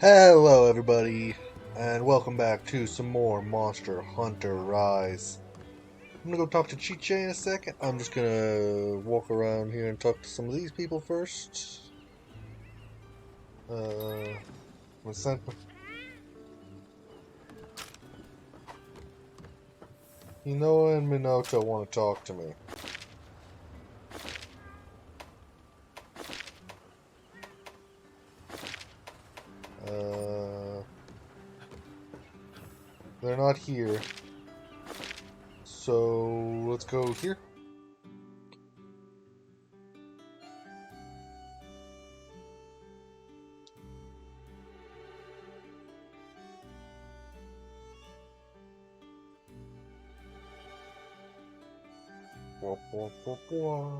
Hello everybody, and welcome back to some more Monster Hunter Rise. I'm gonna go talk to Chiche in a second. I'm just gonna walk around here and talk to some of these people first. Sent Hinoa and Minato want to talk to me. They're not here. So, let's go here. Blah, blah, blah, blah.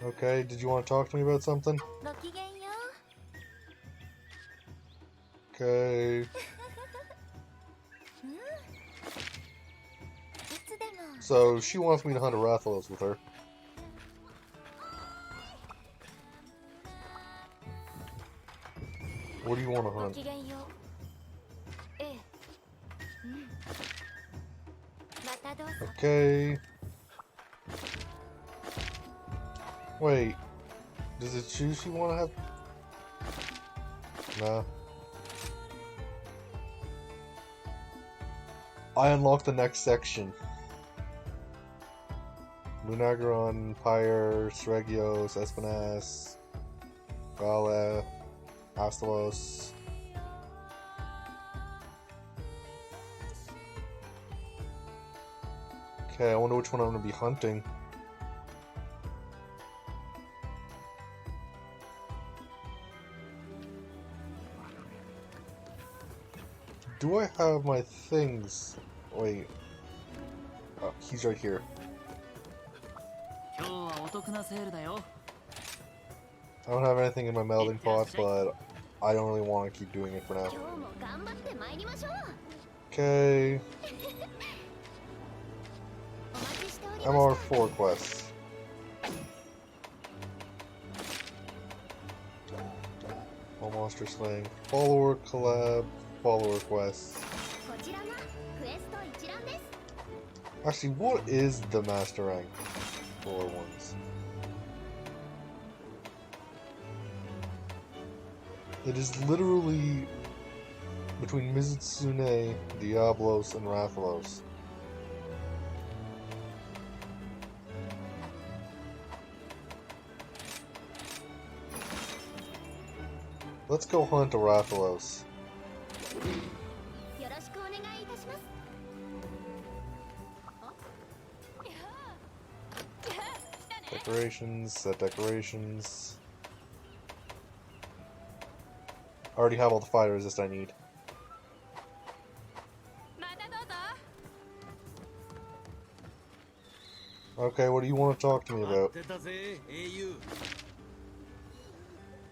Okay, did you want to talk to me about something? Okay. So, she wants me to hunt a Rathalos with her. What do you want to hunt? Okay. Wait. Does it choose you want to have? Nah. I unlocked the next section. Lunagron, Pyre, Sregios, Espinas, Gala, Astalos. Okay, I wonder which one I'm going to be hunting. Do I have my things? Wait. Oh, he's right here. I don't have anything in my melting pot, but I don't really want to keep doing it for now. Okay. MR4 quests. All monster slaying. Follower collab. Follower quests. Actually, what is the master rank for ones? It is literally between Mizutsune, Diablos, and Rathalos. Let's go hunt a Rathalos. Decorations, set decorations. I already have all the fire resist I need. Okay, what do you want to talk to me about?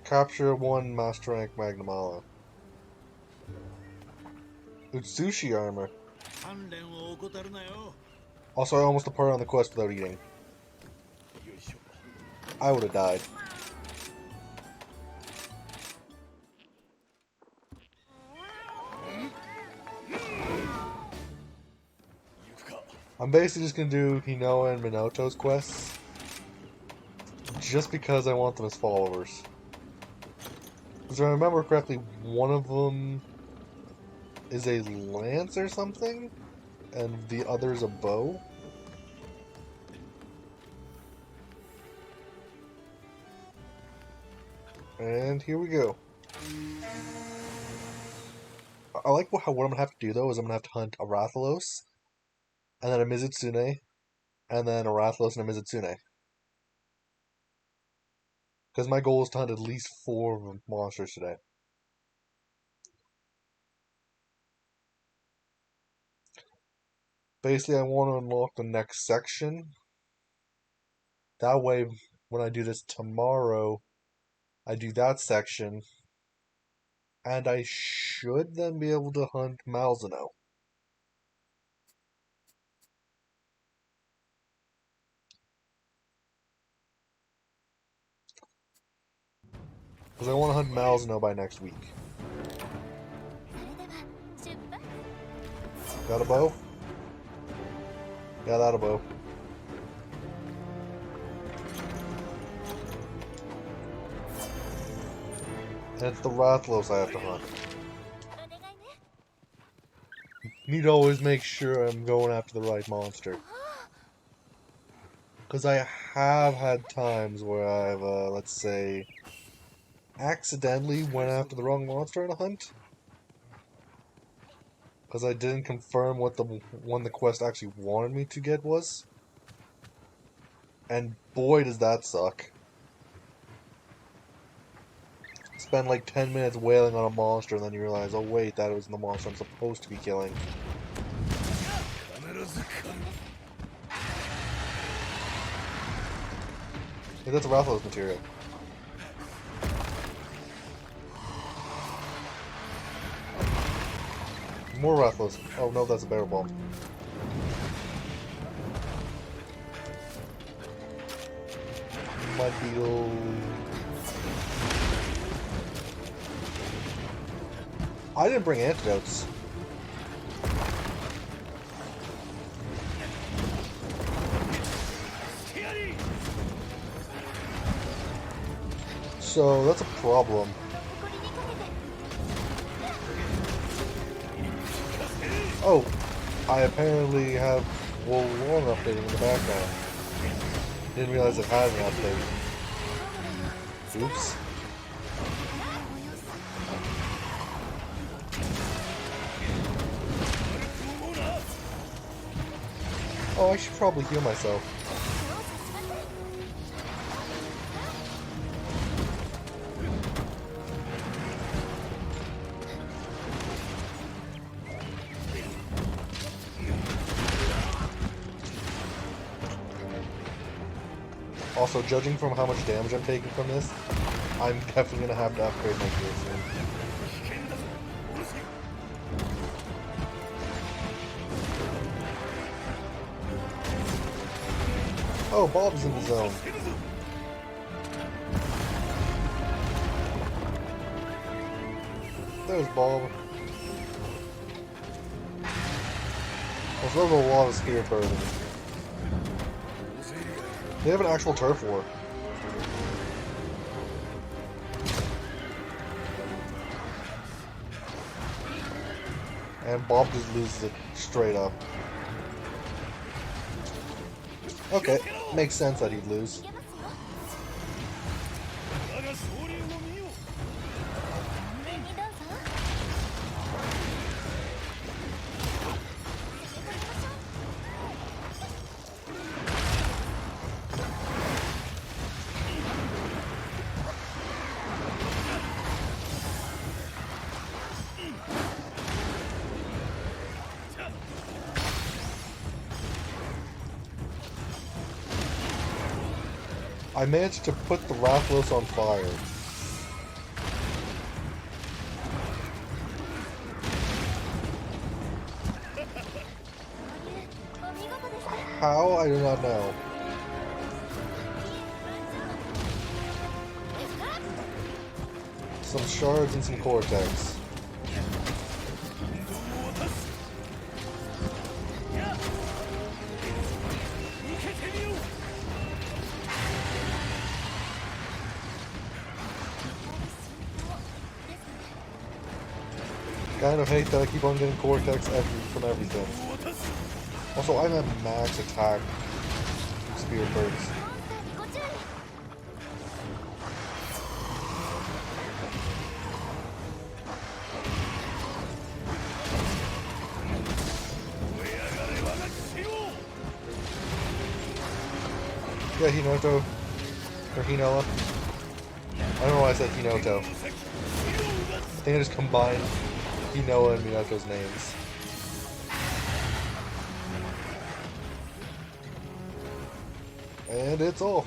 Capture 1 Master Rank Magnamala. Utsushi armor. Also, I almost departed on the quest without eating. I would have died. I'm basically just gonna do Hinoa and Minato's quests. Just because I want them as followers. Because if I remember correctly, one of them is a lance or something? And the other is a bow? And here we go. I like what I'm going to have to do, though, is I'm going to have to hunt a Rathalos, and then a Mizutsune, and then a Rathalos and a Mizutsune. Because my goal is to hunt at least 4 monsters today. Basically, I want to unlock the next section. That way, when I do this tomorrow, I do that section, and I should then be able to hunt Malzeno. Because I want to hunt Malzeno by next week. Got a bow? Yeah, that a bow. And it's the Rathalos I have to hunt. Need to always make sure I'm going after the right monster. Because I have had times where I've, let's say, accidentally went after the wrong monster in a hunt. Because I didn't confirm what the one the quest actually wanted me to get was. And boy does that suck. Spend like 10 minutes wailing on a monster and then you realize, oh wait, that was the monster I'm supposed to be killing. Hey, that's a Rathalos material. More Rathalos. Oh no, that's a barrel bomb. Mud beetle. I didn't bring antidotes. So that's a problem. Oh, I apparently have World War updating in the background. Didn't realize it had an update. Oops. Oh, I should probably heal myself. Also, judging from how much damage I'm taking from this, I'm definitely gonna have to upgrade my gear soon. Oh, Bob's in the zone. There's Bob. There's a lot of spirit burning. They have an actual turf war. And Bob just loses it straight up. Okay, makes sense that he'd lose. I managed to put the Rathalos on fire. How? I do not know. Some shards and some cortex. Kind of hate that I keep on getting cortex from everything. Also, I'm at max attack from Spirit Birds. Yeah, Hinoto. Or Hinoa. I don't know why I said Hinoto. I think I just combined Hinoa and Minoto's names. And it's off.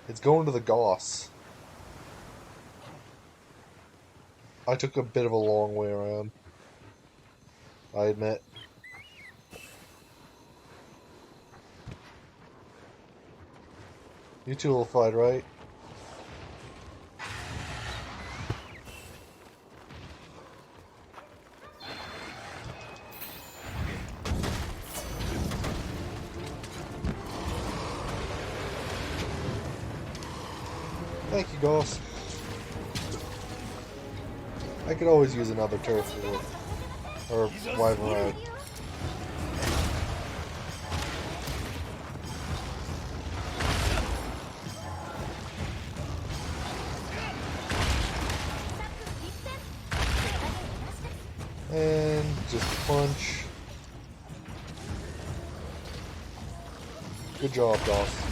It's going to the Goss. I took a bit of a long way around, I admit. You two will fight, right? Thank you, Ghost. I could always use another turf or wyvern. And just punch. Good job, Doss.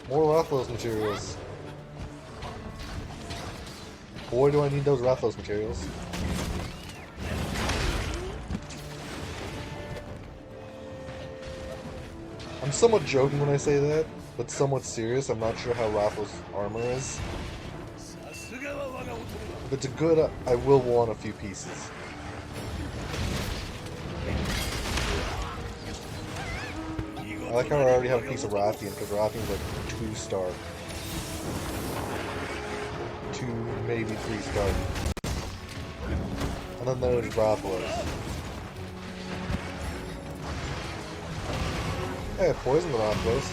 More Rathalos materials. Boy, do I need those Rathalos materials. I'm somewhat joking when I say that, but somewhat serious. I'm not sure how Rathalos' armor is. If it's a good, I will want a few pieces. I like how I already have a piece of Rathian, because Rathian's like 2-star. 2, maybe 3-star. And then there's Rathalos. Hey, poison the Rathalos.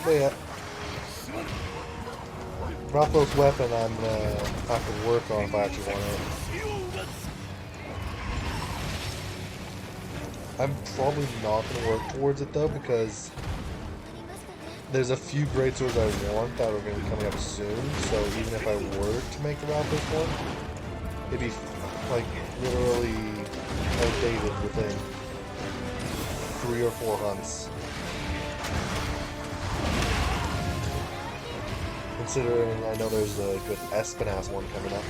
But yeah, Rathalos' weapon I'm gonna have to work on if I actually want it. I'm probably not gonna work towards it though, because there's a few great swords I want that are gonna be coming up soon, so even if I were to make the Rathalos one, it'd be like literally outdated within 3 or 4 hunts. Considering I know there's a good Espinas one coming up.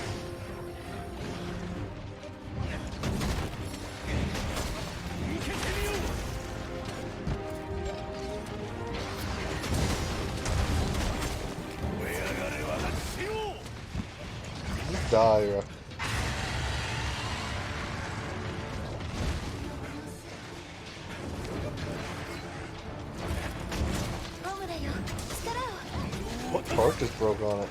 Just die, What part just broke on it?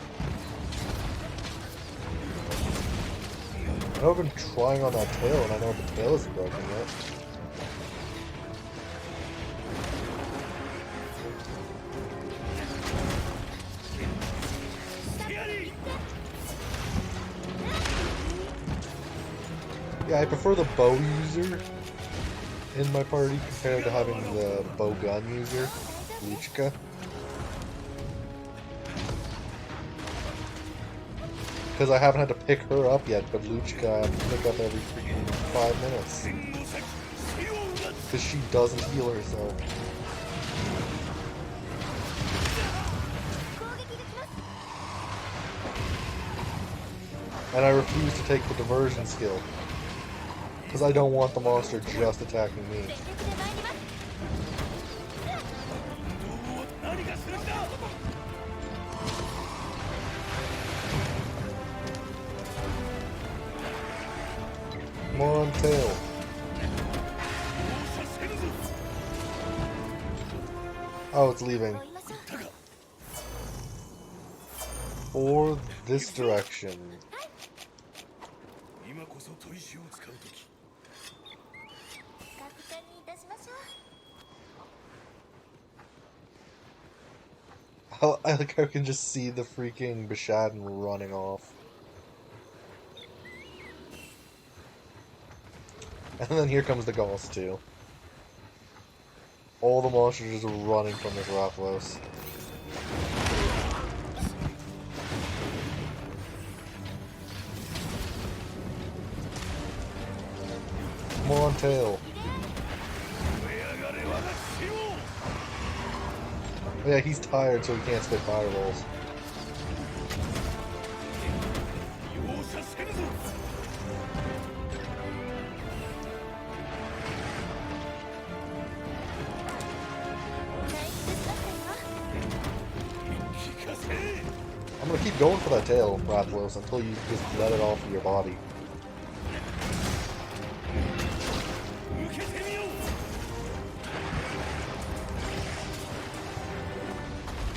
I know I've been trying on that tail, and I know the tail isn't broken yet. Yeah, I prefer the bow user in my party compared to having the bow gun user, Luchka. Because I haven't had to pick her up yet, but Luchka I have to pick up every freaking 5 minutes. Because she doesn't heal herself. And I refuse to take the diversion skill. Because I don't want the monster just attacking me. Come on, tail. Oh, it's leaving. For this direction. I like how I can just see the freaking Bishaden running off. And then here comes the Gauss too. All the monsters just running from this Rathalos. Come on, tail. Yeah, he's tired, so he can't spit fireballs. gonna keep going for that tail, Rathalos, until you just let it off of your body.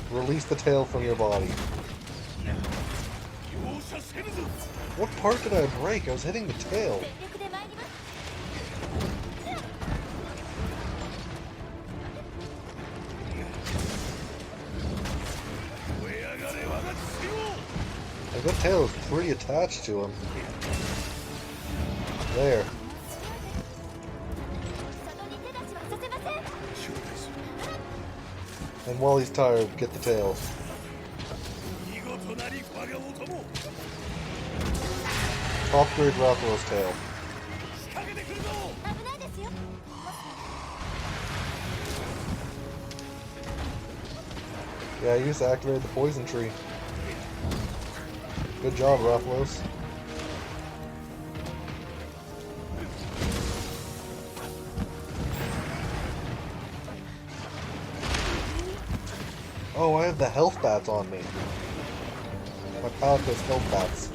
Release the tail from your body. What part did I break? I was hitting the tail. Like, that tail is pretty attached to him. There. And while he's tired, get the tail. Top grade Rathalos tail. Yeah, you just activated the poison tree. Good job, Rathalos. Oh, I have the health bats on me. My Palico's health bats.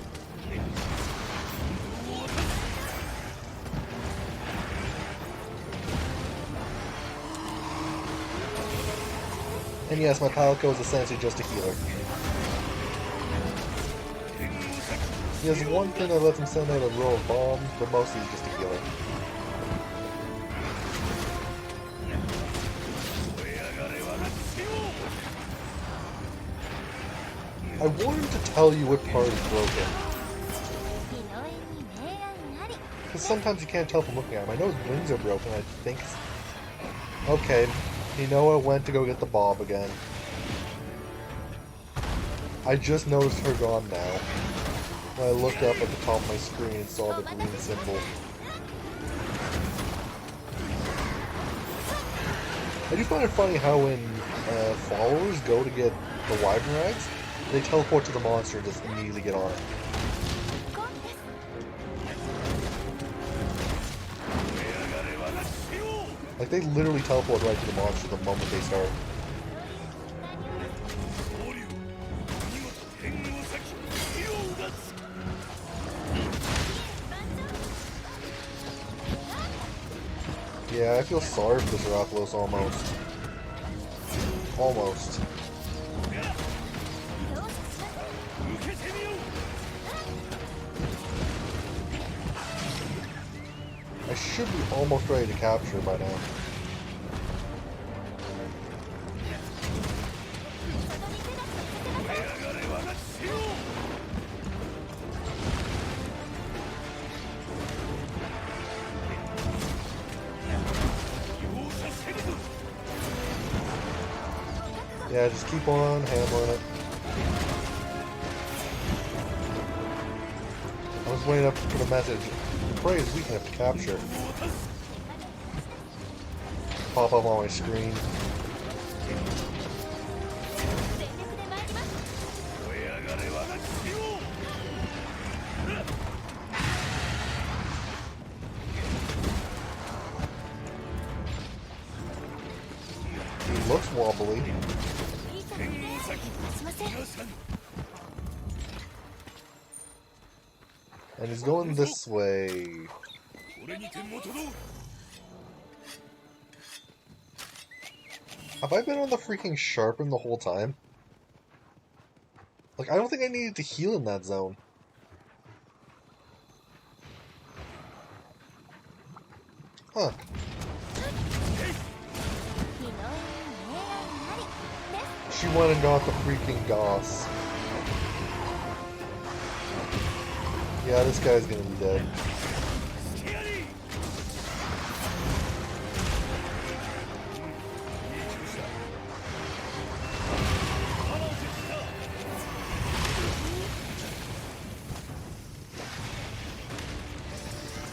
And yes, my Palico is essentially just a healer. He has one thing that lets him send out a row of bombs, but mostly he's just a healer. I wanted to tell you what part is broken. Because sometimes you can't tell from looking at him. I know his wings are broken, I think. Okay, Hinoa went to go get the Bob again. I just noticed her gone now. When I looked up at the top of my screen and saw the green symbol. I do find it funny how when followers go to get the Wyvern Rags, they teleport to the monster and just immediately get on it. Like, they literally teleport right to the monster the moment they start. Yeah, I feel sorry for this Rathalos almost. Almost. I should be almost ready to capture it by now. Yeah, just keep on hammering it. I was waiting up for the message. Prey is weak enough to capture. Pop up on my screen. He looks wobbly. And he's going this way. Have I been on the freaking Sharpen the whole time? Like, I don't think I needed to heal in that zone. Huh. She went and got the freaking Goss. Yeah, this guy's gonna be dead.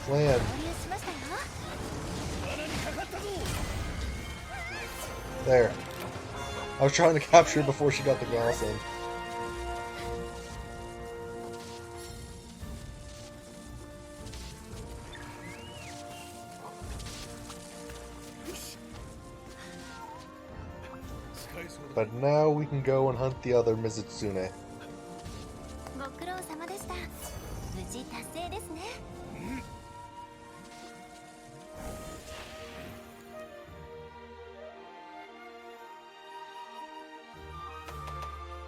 Land. There. I was trying to capture her before she got the Goss in. But now we can go and hunt the other Mizutsune.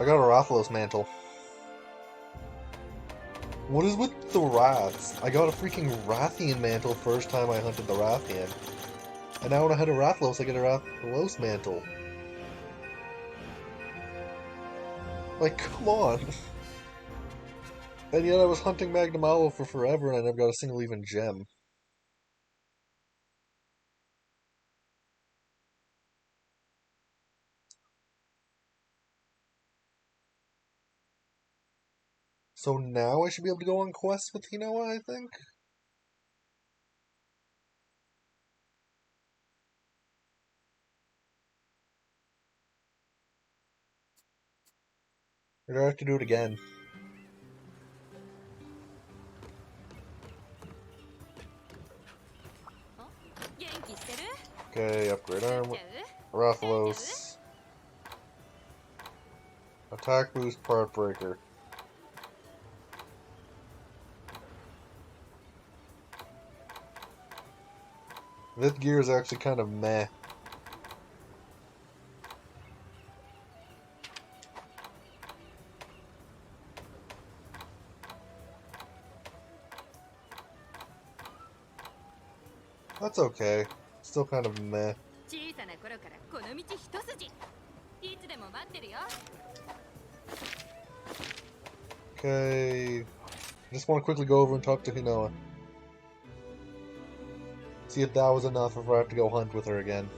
I got a Rathalos mantle. What is with the rats? I got a freaking Rathian mantle first time I hunted the Rathian. And now when I hunt a Rathalos, I get a Rathalos mantle. Like, come on. And yet I was hunting Magnum Aloe for forever and I never got a single even gem. So now I should be able to go on quests with Hinoa, I think? Or do I have to do it again? Okay, upgrade armor. Rathalos. Attack boost, part breaker. This gear is actually kind of meh. That's okay. Still kind of meh. Okay. I just want to quickly go over and talk to Hinoa. See if that was enough if I have to go hunt with her again.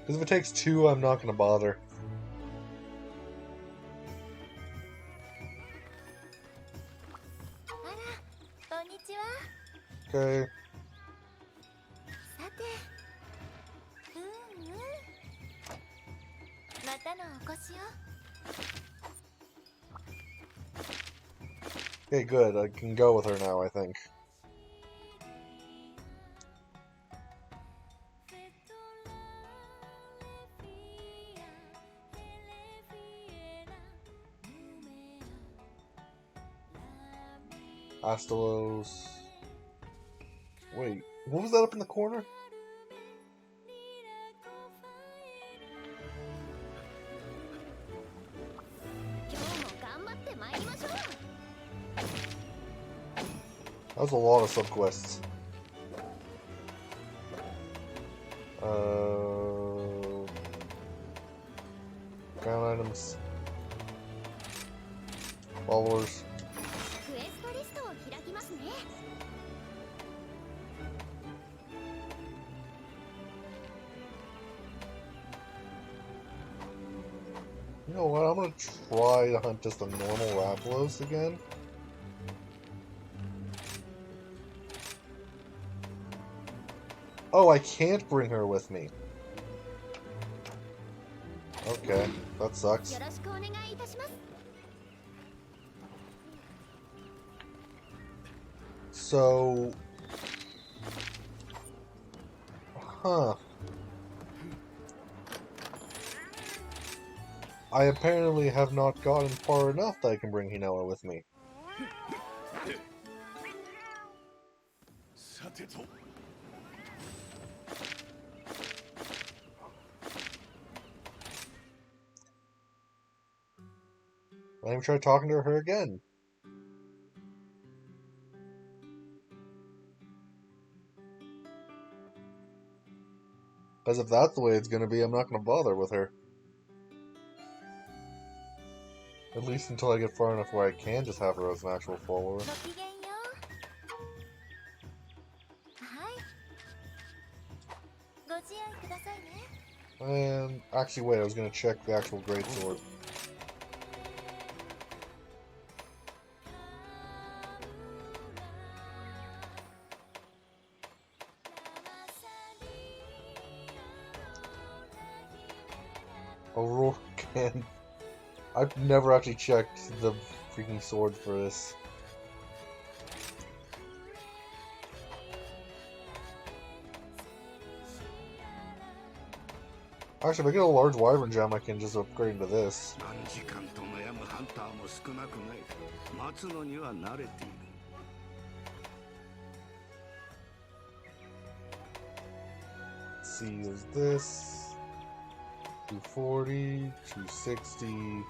Because if it takes two, I'm not going to bother. Okay. Okay, good. I can go with her now, I think. Astalos. Wait, what was that up in the corner? That was a lot of subquests. Ground items. Followers. You know what? I'm gonna try to hunt just a normal Rathalos again. Oh, I can't bring her with me. Okay, that sucks. So... Huh. I apparently have not gotten far enough that I can bring Hinoa with me. Let me try talking to her again. Because if that's the way it's going to be, I'm not going to bother with her. At least until I get far enough where I can just have her as an actual follower. And actually, wait, I was going to check the actual greatsword. Aurora can. I've never actually checked the freaking sword for this. Actually, if I get a large wyvern gem, I can just upgrade into this. see is this. 240, 260.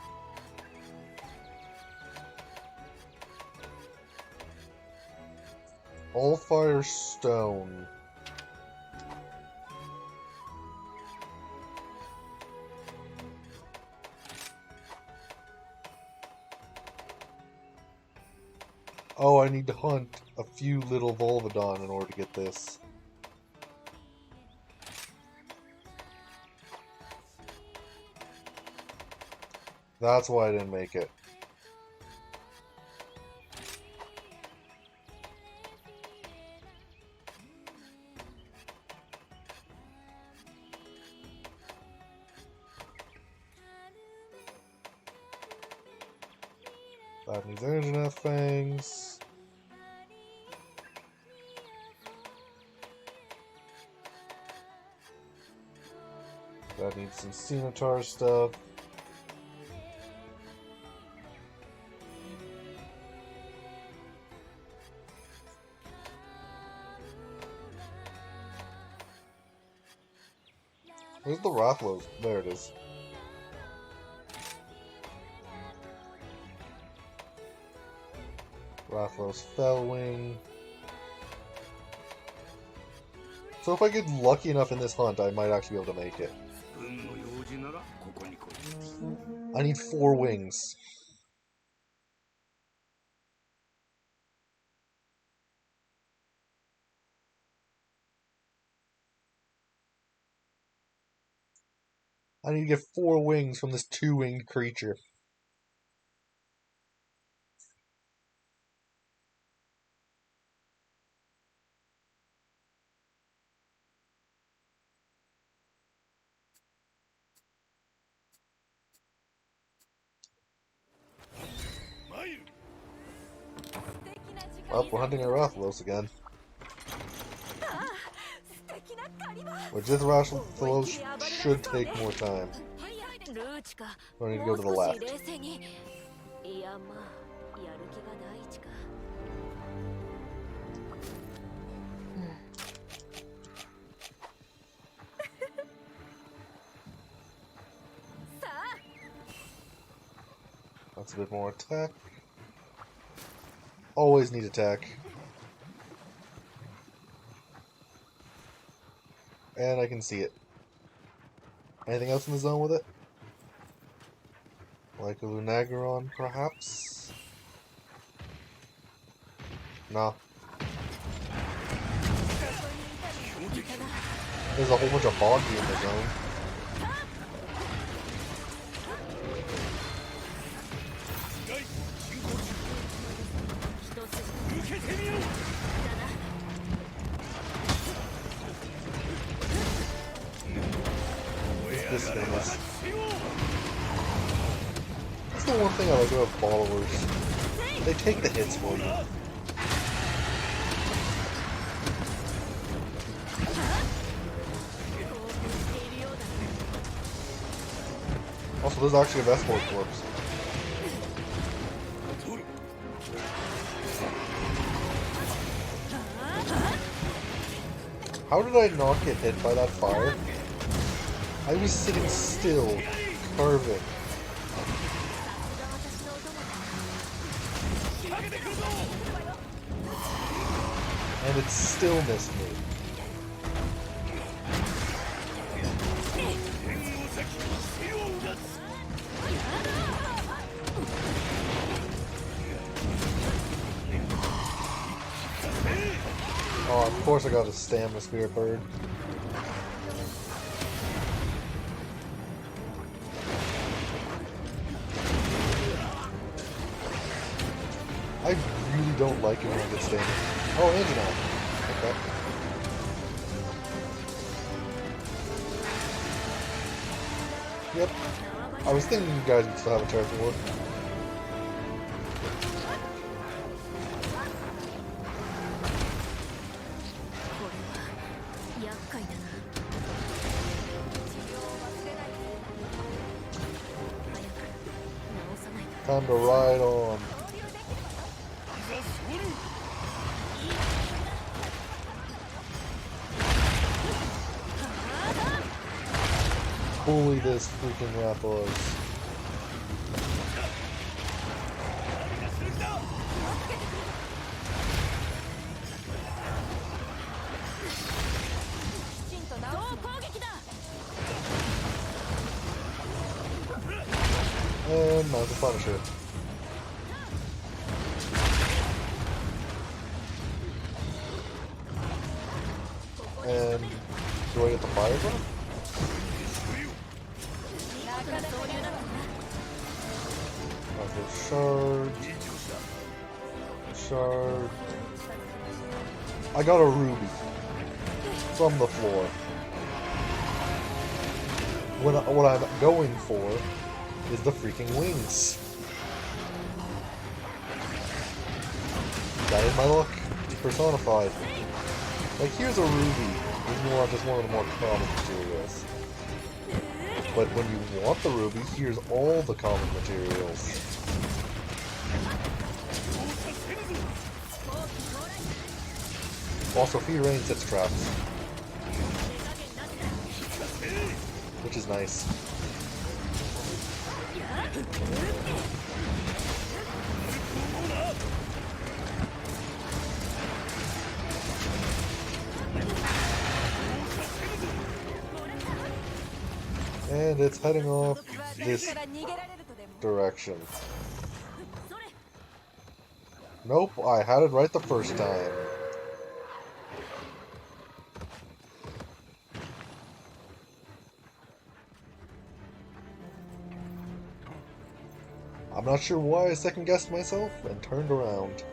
All fire stone. Oh, I need to hunt a few little Volvodon in order to get this. That's why I didn't make it. That needs Anjanath Fangs. That needs some Scimitar stuff. Where's the Rathlos? There it is. Rathlos Fellwing. So if I get lucky enough in this hunt, I might actually be able to make it. I need 4 wings. I need to get 4 wings from this 2-winged creature. Well, we're hunting a Rathalos again. Which this Rathalos should take more time. I need to go to the left. That's a bit more attack. Always need attack. And I can see it. Anything else in the zone with it? Like a Lunagaron, perhaps? No. There's a whole bunch of Boggy in the zone. This thing is. That's the one thing I like about followers. They take the hits for you. Also, there's actually a Vesport corpse. How did I not get hit by that fire? I was sitting still, carving. And it still missed me. Oh, of course I got a stamina spirit bird. I really don't like it when I get stamina. Oh, Anjanath. Okay. Yep. I was thinking you guys would still have a character war. Time to ride on. bully this freaking Astalos. And Mount the Punisher. And do I get the fire drop? Okay, shard. Shard. I got a ruby from the floor. What I'm going for is the freaking wings. That is my luck personified. Like, here's a ruby. It's just one of the more common materials. But when you want the ruby, here's all the common materials. Also, free rain sets traps. Which is nice. And it's heading off this direction. Nope, I had it right the first time. I'm not sure why I second-guessed myself and turned around.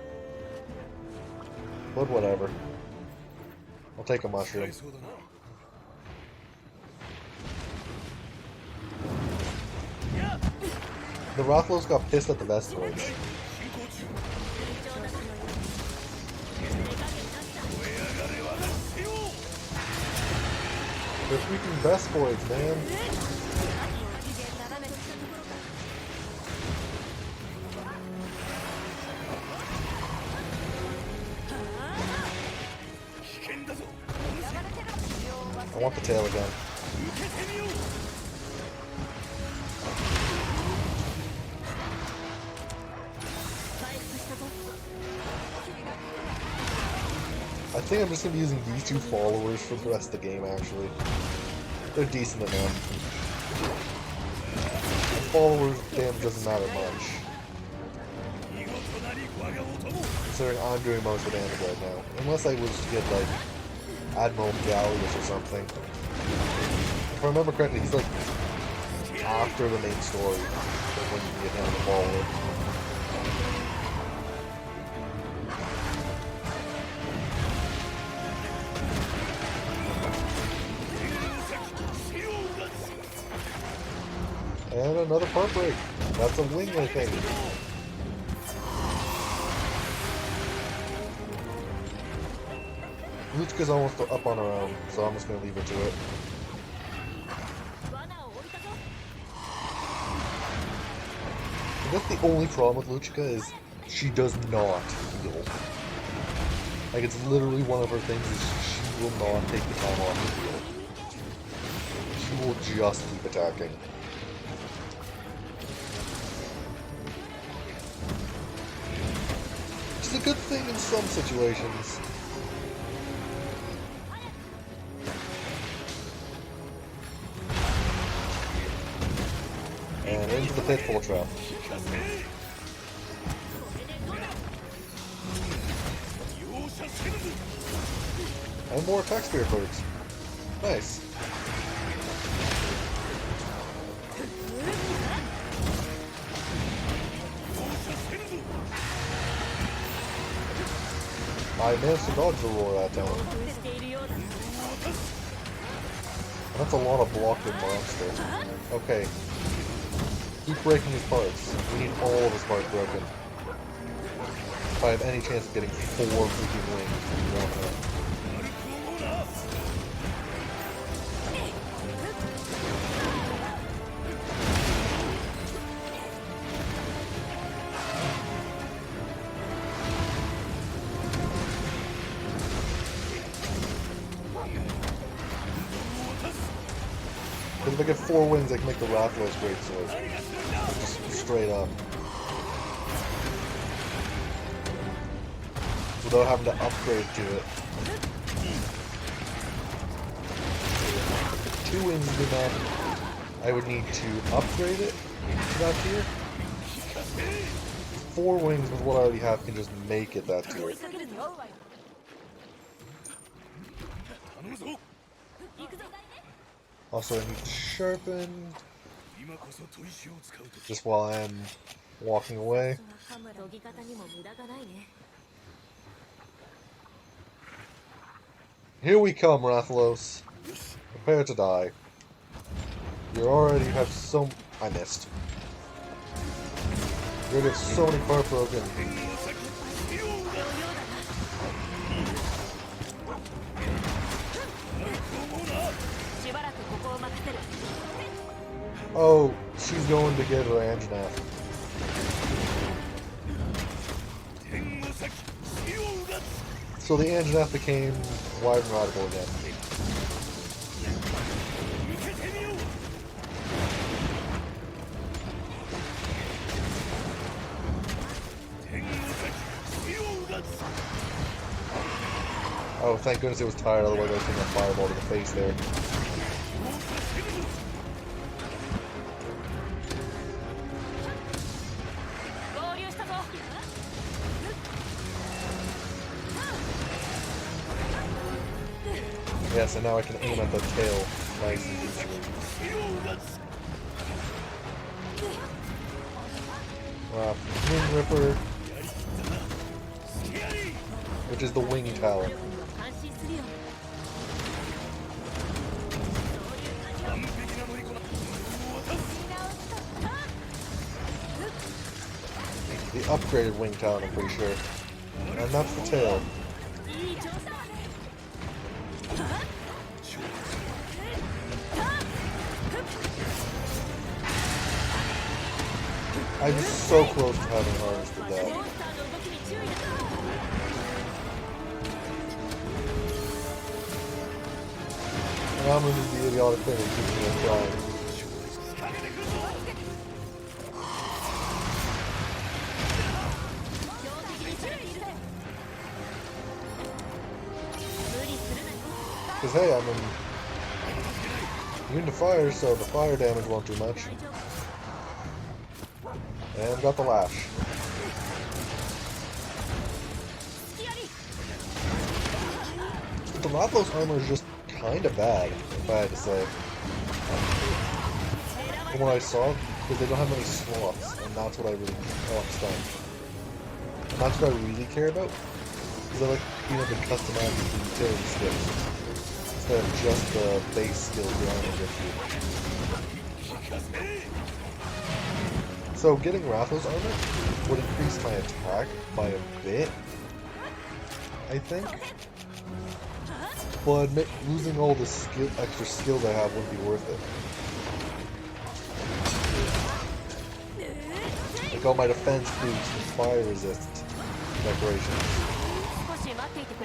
But whatever. I'll take a mushroom. The Rothlos got pissed at the Vestoids. They're freaking Vestoids, man. I want the tail again. I think I'm just going to be using these two followers for the rest of the game, actually. They're decent enough. The followers' damage doesn't matter much. Considering I'm doing most of the damage right now. Unless I was to get, like, Admiral Gallius or something. If I remember correctly, he's, like, after the main story when you get him the follower. And another part break. That's a wing, I think. Luchka's almost up on her own, so I'm just going to leave her to it. I guess the only problem with Luchka is she does not heal. Like, it's literally one of her things is she will not take the time off to heal. She will just keep attacking. Which is a good thing in some situations. And into the pitfall trap. And more attack spear perks. Nice. I managed to dodge the roar that time. That's a lot of blocking monster. Okay. Keep breaking his parts. We need all of his parts broken. If I have any chance of getting 4 freaking wings, we want that. Because if I get 4 wings, I can make the Rathalos greatsword. Just straight up. Without having to upgrade to it. 2 wings is enough. I would need to upgrade it to that tier. 4 wings with what I already have can just make it that tier. Also, I need to sharpen just while I'm walking away. Here we come, Rathalos. Prepare to die. You already have so... I missed. You already have so many part broken. Oh, she's going to get her Anjanath. So the Anjanath became wide and rideable again. Oh, thank goodness it was tired, otherwise I was taking a fireball to the face there. Yes, and now I can aim at the tail nice and easily. Wing Ripper, which is the wing talent. The upgraded wing talent, I'm pretty sure. And that's the tail. I was so close to having harvested that. And I'm going to do the idiotic thing and keep me flying. Because hey, I'm immune to fire, so the fire damage won't do much. And got the lash. The Rathalos armor is just kind of bad, if I had to say. From what I saw, because they don't have many slots, and that's what I really... Oh, I'm stunned. And that's what I really care about, because I like being able to customize the utility skills, instead of just the base skills the armor gives you. So getting Rathalos armor would increase my attack by a bit, I think. But losing all the extra skills I have wouldn't be worth it. Like all my defense boost and fire resist decorations.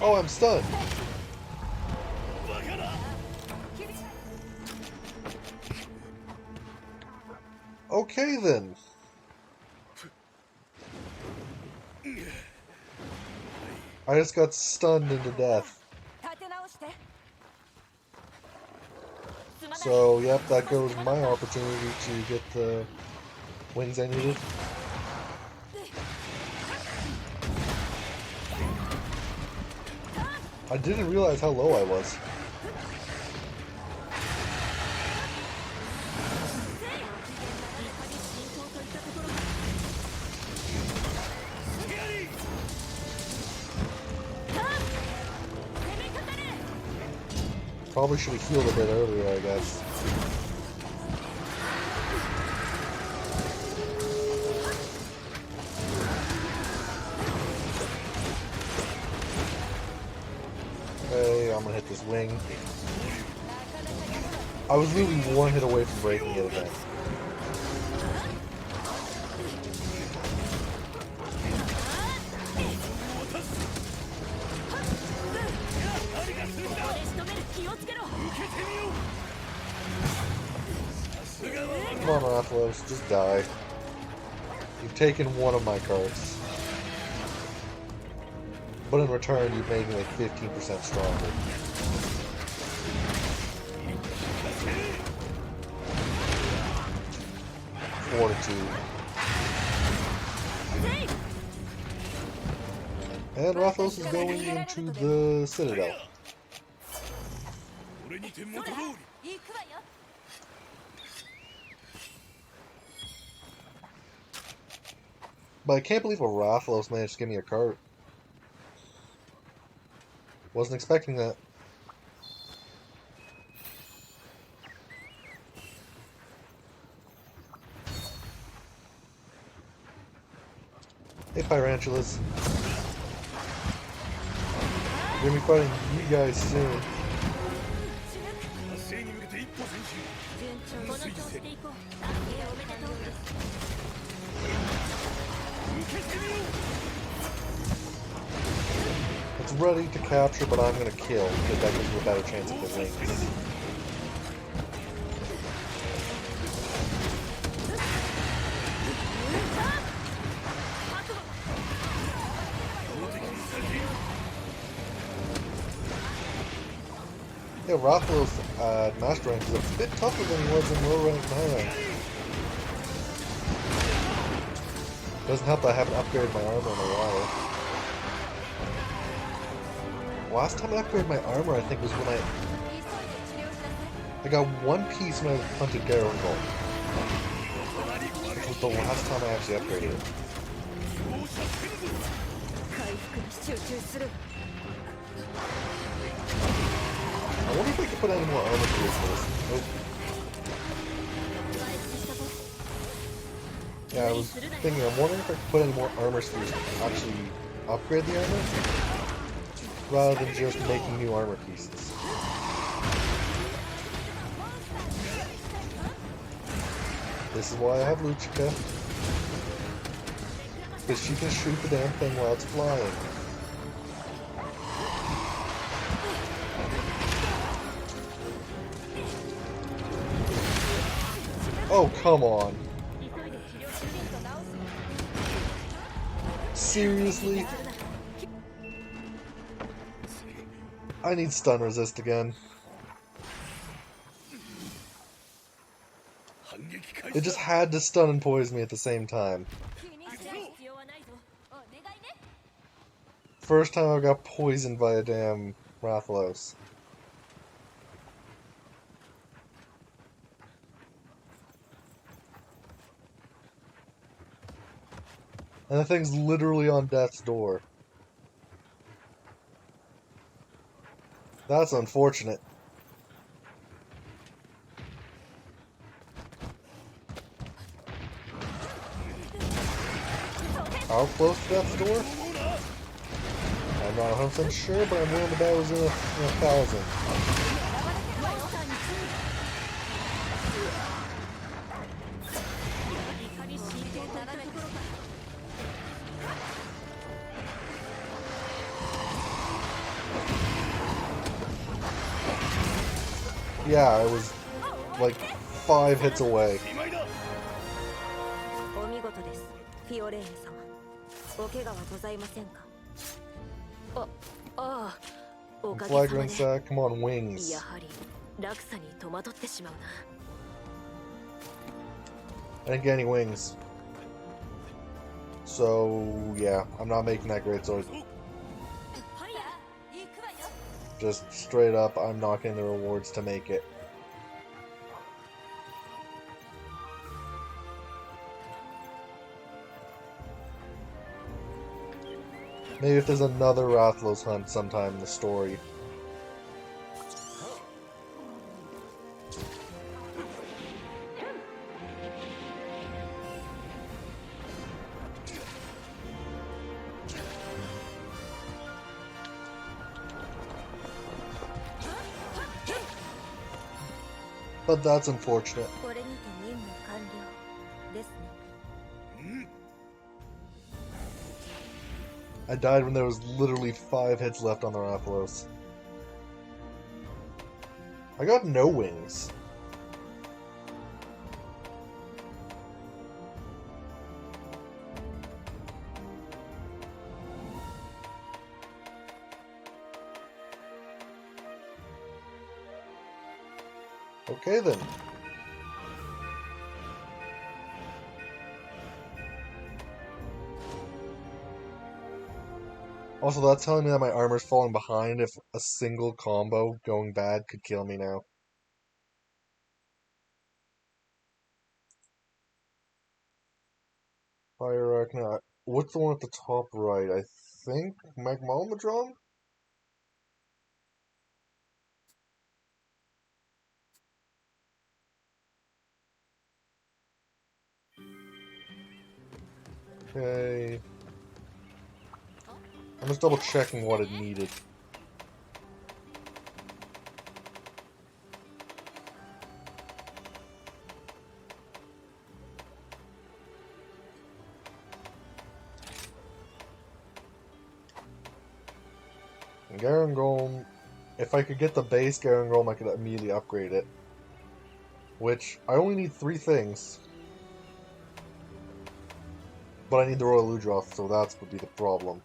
Oh, I'm stunned! Okay then. I just got stunned into death. So, yep, that goes my opportunity to get the wings I needed. I didn't realize how low I was. Probably should have healed a bit earlier, I guess. Okay, I'm gonna hit this wing. I was literally one hit away from breaking it again. Come on, Astalos, just die. You've taken one of my cards. But in return, you've made me like 15% stronger. Fortitude. And Astalos is going into the Citadel. But I can't believe Astalos managed to give me a card. Wasn't expecting that. Hey, Pyrantulas. We're gonna be fighting you guys soon. It's ready to capture, but I'm gonna kill, because that gives you a better chance of the wings. Yeah, Astalos' Master Rank is a bit tougher than he was in low rank 9. Doesn't help that I haven't upgraded my armor in a while. Last time I upgraded my armor, I think, was when I got one piece when I hunted Garangol. Which was the last time I actually upgraded it. I wonder if I could put any more armor tools for this. Nope. Yeah, I was thinking, I'm wondering if I could put any more armor spheres to actually upgrade the armor, rather than just making new armor pieces. This is why I have Luchika. Because she can shoot the damn thing while it's flying. Oh, come on. Seriously? I need stun resist again. It just had to stun and poison me at the same time. First time I got poisoned by a damn Astalos. And the thing's literally on death's door. That's unfortunate. How close to death's door? I'm not 100% sure, but I'm willing to bet it was in a 1,000. Yeah, I was like 5 hits away. Flagrant sack, come on, wings. I didn't get any wings. So, yeah, I'm not making that great sword. Just straight up, I'm not getting the rewards to make it. Maybe if there's another Astalos hunt sometime in the story. But that's unfortunate. I died when there was literally 5 hits left on the Astalos. I got no wings. Okay then. Also, that's telling me that my armor's falling behind if a single combo going bad could kill me now. Fire Arcana. What's the one at the top right? I think Magmalmadron? Okay. I'm just double checking what it needed. Garangolm, if I could get the base Garangolm, I could immediately upgrade it. Which, I only need 3 things. But I need the Royal Ludroth, so that would be the problem.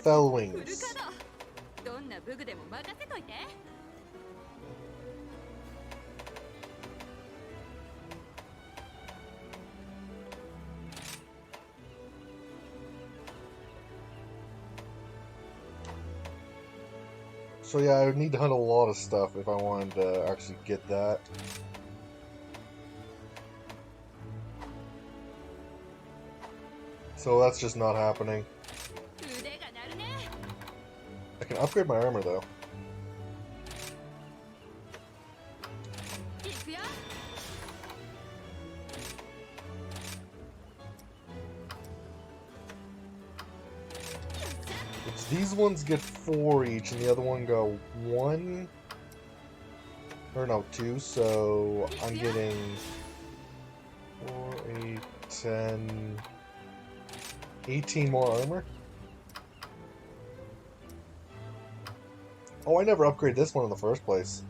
Fell Wings. So yeah, I would need to hunt a lot of stuff if I wanted to actually get that. So that's just not happening. I can upgrade my armor though. These ones get 4 each, and the other one go 1. Or no, 2, so I'm getting 4, 8, 10, 18 more armor. Oh, I never upgraded this one in the first place.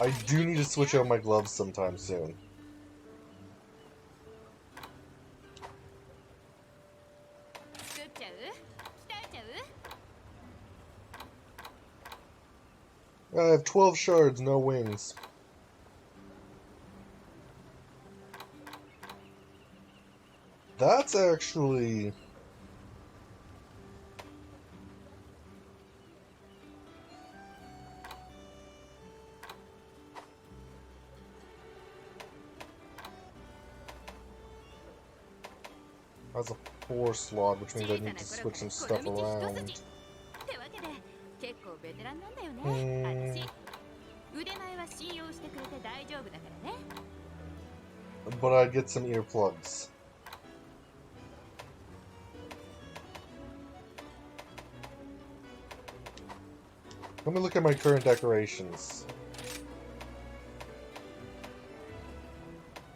I do need to switch out my gloves sometime soon. I have 12 shards, no wings. That's actually... That's a 4 slot, which means I need to switch some stuff around. But I'd get some earplugs. Let me look at my current decorations.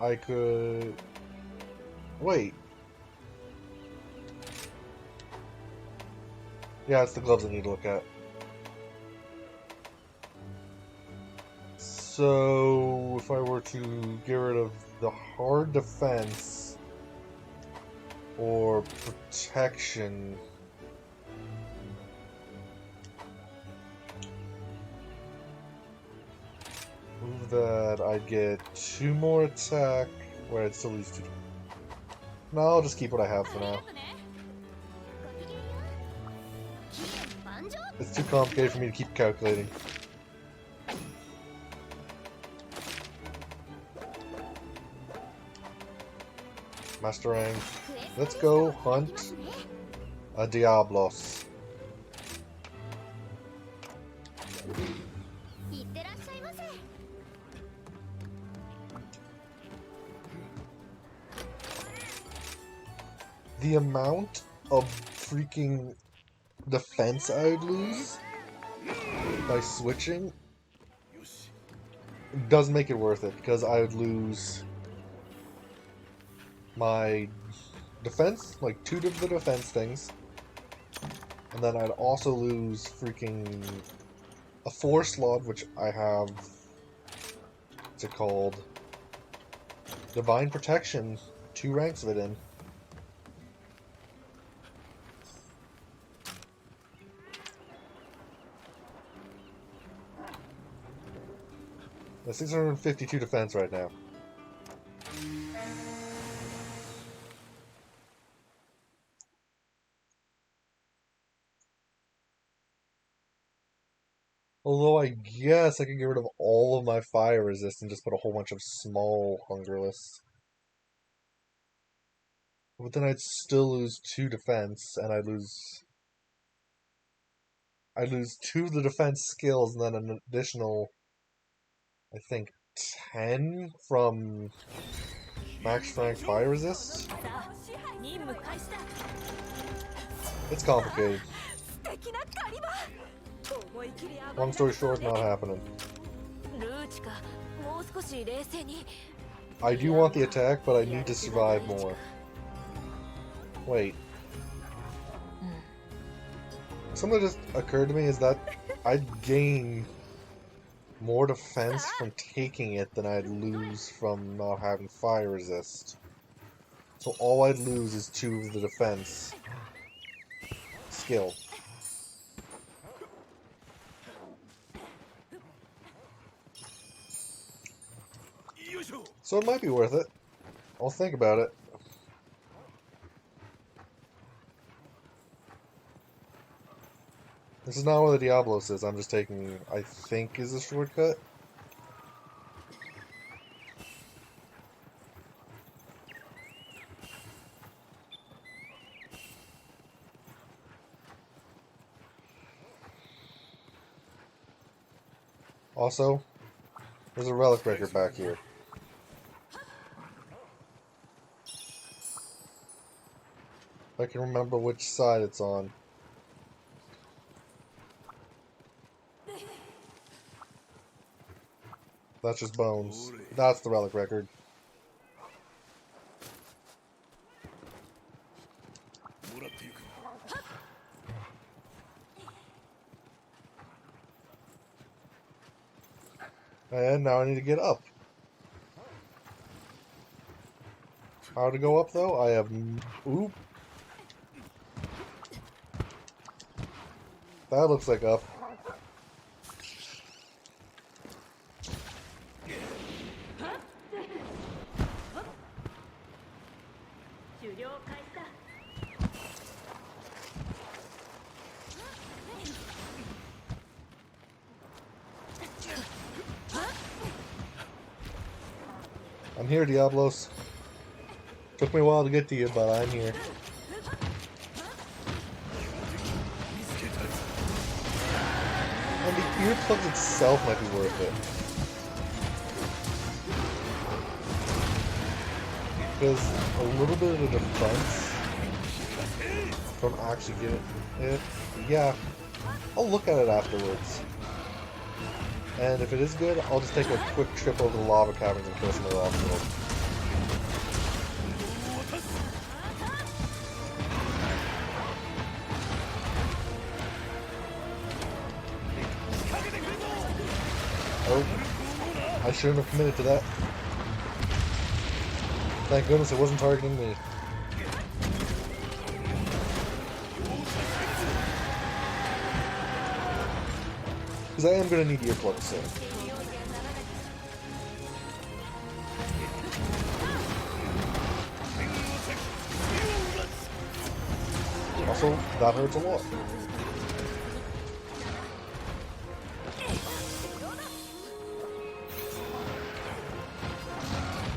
I could... Wait. Yeah, it's the gloves I need to look at. So, if I were to get rid of the hard defense or protection, move that, I'd get 2 more attack. Where I'd still lose 2. No, I'll just keep what I have for now. It's too complicated for me to keep calculating. Mastering. Let's go hunt a Diablos. The amount of freaking defense I'd lose by switching does make it worth it, because I would lose my defense, like 2 of the defense things, And then I'd also lose freaking a 4 slot, which I have, what's it called? Divine Protection. 2 ranks of it in. That's 652 defense right now. Although I guess I could get rid of all of my fire resist and just put a whole bunch of small hungerless. But then I'd still lose 2 defense, and I'd lose 2 of the defense skills, and then an additional, I think, 10 from max strength fire resist. It's complicated. Long story short, not happening. I do want the attack, but I need to survive more. Wait. Something that just occurred to me is that I'd gain more defense from taking it than I'd lose from not having fire resist. So all I'd lose is 2 of the defense skill. So it might be worth it. I'll think about it. This is not where the Diablos is. I'm just taking, I think, is a shortcut. Also, there's a relic breaker back here. If I can remember which side it's on. That's just bones. That's the relic record. And now I need to get up. How to go up though? I have... Oop. That looks like up. I'm here, Diablos. Took me a while to get to you, but I'm here. And the earplugs itself might be worth it. Because a little bit of the defense from actually getting it, yeah, I'll look at it afterwards. And if it is good, I'll just take a quick trip over the lava caverns and kill some of the off-world. Oh, I shouldn't have committed to that. Thank goodness it wasn't targeting me. Because I am going to need earplugs soon. Also, that hurts a lot.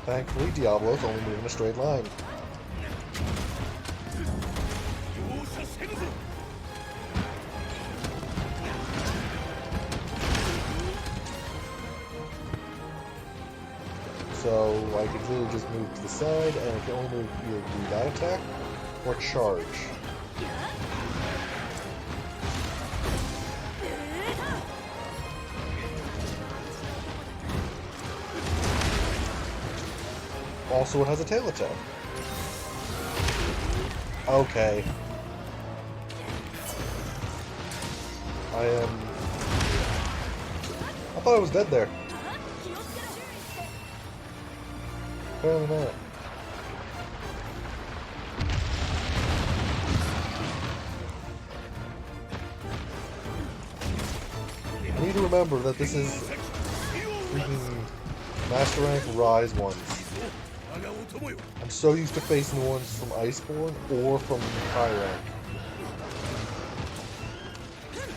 Thankfully, Diablos only move in a straight line. So I can really just move to the side, and I can only move either do that attack or charge. Also, it has a tail attack. I thought I was dead there. Apparently not. I need to remember that this is freaking Master Rank Rise ones. I'm so used to facing the ones from Iceborne or from High Rank.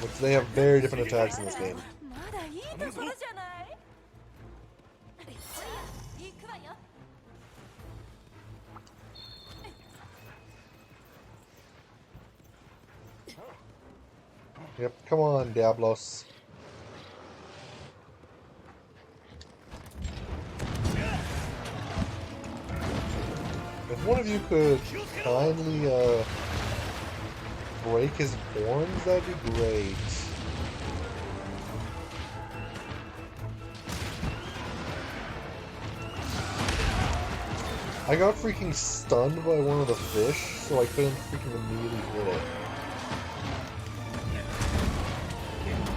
Which they have very different attacks in this game. Yep, come on, Diablos. If one of you could kindly, break his horns, that'd be great. I got freaking stunned by one of the fish, so I couldn't freaking immediately hit it.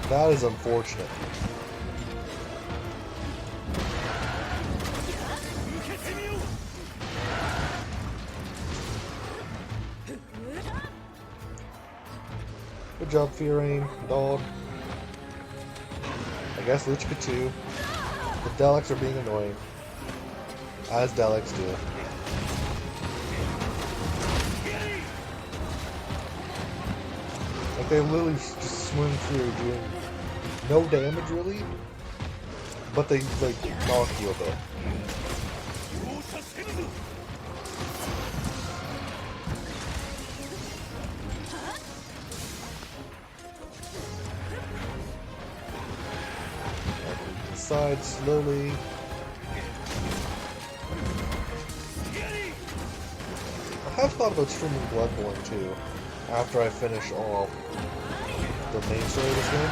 That is unfortunate. Good job, Fiorine, dog. I guess Luchka too. The Delecs are being annoying. As Delecs do. Like they literally just swim through doing no damage really, but they like knock you a bit. Side slowly. I have thought about streaming Bloodborne too, after I finish all the main story of this game.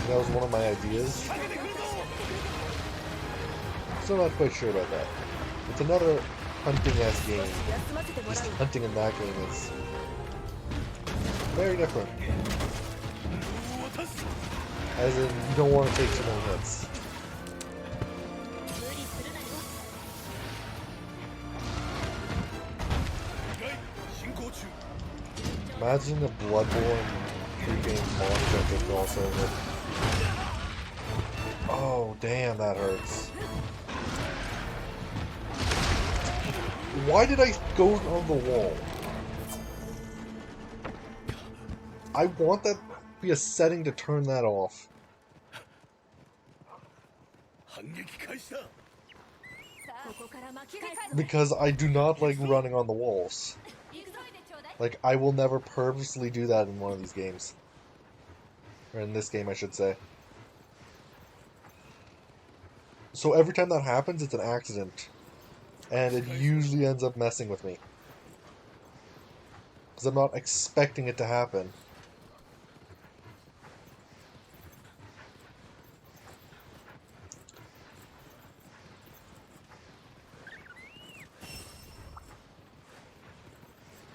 That was one of my ideas. Still not quite sure about that. It's another hunting-ass game. Just hunting in that game is very different. As in, you don't want to take too many hits. Imagine a Bloodborne freaking monster that cross over. Oh, damn, that hurts. Why did I go on the wall? I want that to be a setting to turn that off. Because I do not like running on the walls. Like, I will never purposely do that in one of these games. Or in this game, I should say. So every time that happens, it's an accident. And it usually ends up messing with me. Because I'm not expecting it to happen.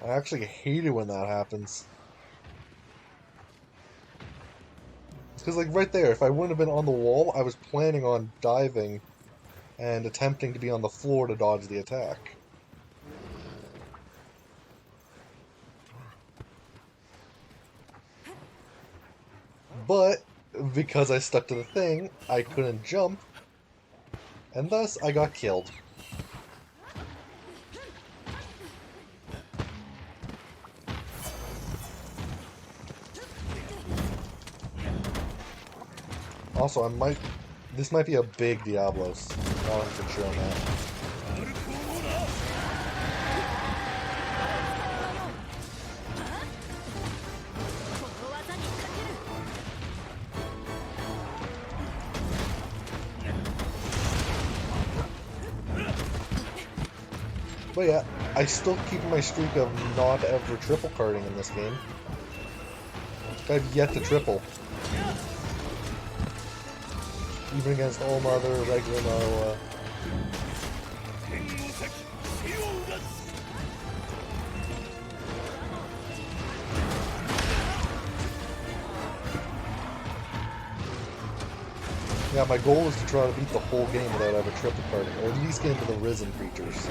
I actually hate it when that happens. Because, like, right there, if I wouldn't have been on the wall, I was planning on diving and attempting to be on the floor to dodge the attack. But, because I stuck to the thing, I couldn't jump, and thus I got killed. Also, this might be a big Diablos. Not 100% sure on that. But yeah, I still keep my streak of not ever triple carding in this game. I've yet to triple. Even against all my other regular Naroa. Yeah, my goal is to try to beat the whole game without ever triple carding, or at least get into the Risen creatures.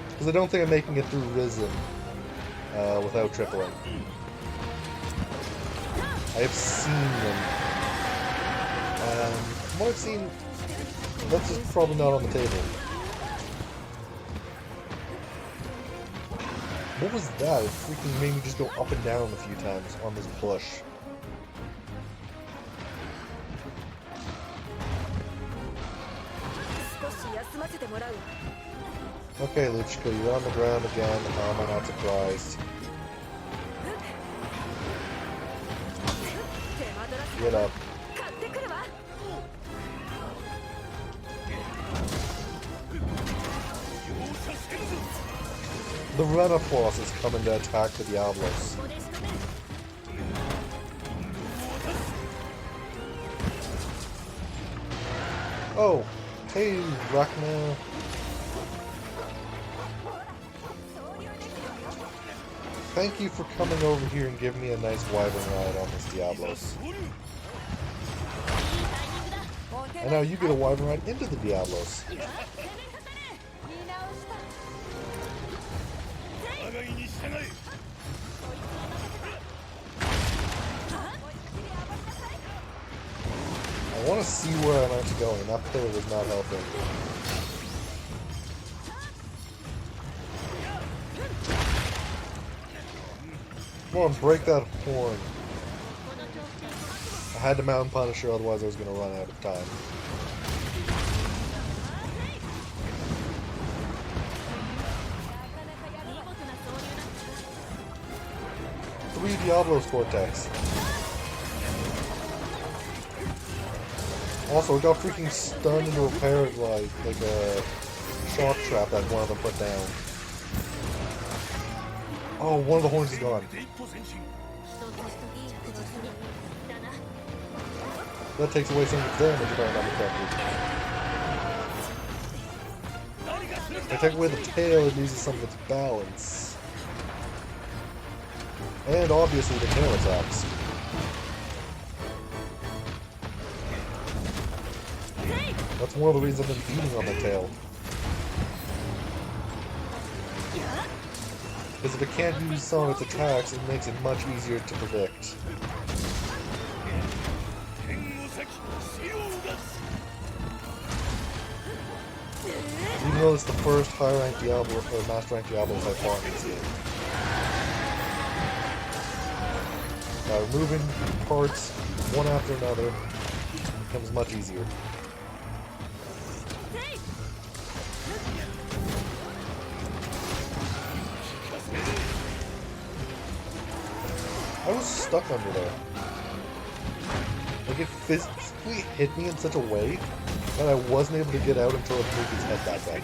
Because I don't think I'm making it through Risen without tripling. I have seen them. From what I've seen, that's just probably not on the table. What was that? It freaking made me just go up and down a few times on this push. Okay, Luchika, you're on the ground again. How am I not surprised? Get up. The Renafloss is coming to attack the Diablos. Oh, hey, Rachna. Thank you for coming over here and giving me a nice wyvern ride on this Diablos. And now you get a wyvern ride into the Diablos. I want to see where I'm actually going, and that pillar was not helping. Come on, break that horn. I had to Mountain Punisher, otherwise I was going to run out of time. Three Diablos Cortex. Also, it got freaking stunned into a paraglide, like a shock trap that one of them put down. Oh, one of the horns is gone. That takes away some of its damage if I remember correctly. If I take away the tail, it loses some of its balance. And obviously the tail attacks. That's one of the reasons I've been beating on the tail. Because if it can't use some of its attacks, it makes it much easier to predict. Even though it's the first high-ranked Diablo, or master-ranked Diablos I've fought in this game. By removing parts one after another, it becomes much easier. I was stuck under there. Like, it physically hit me in such a way that I wasn't able to get out until it moved his head back up.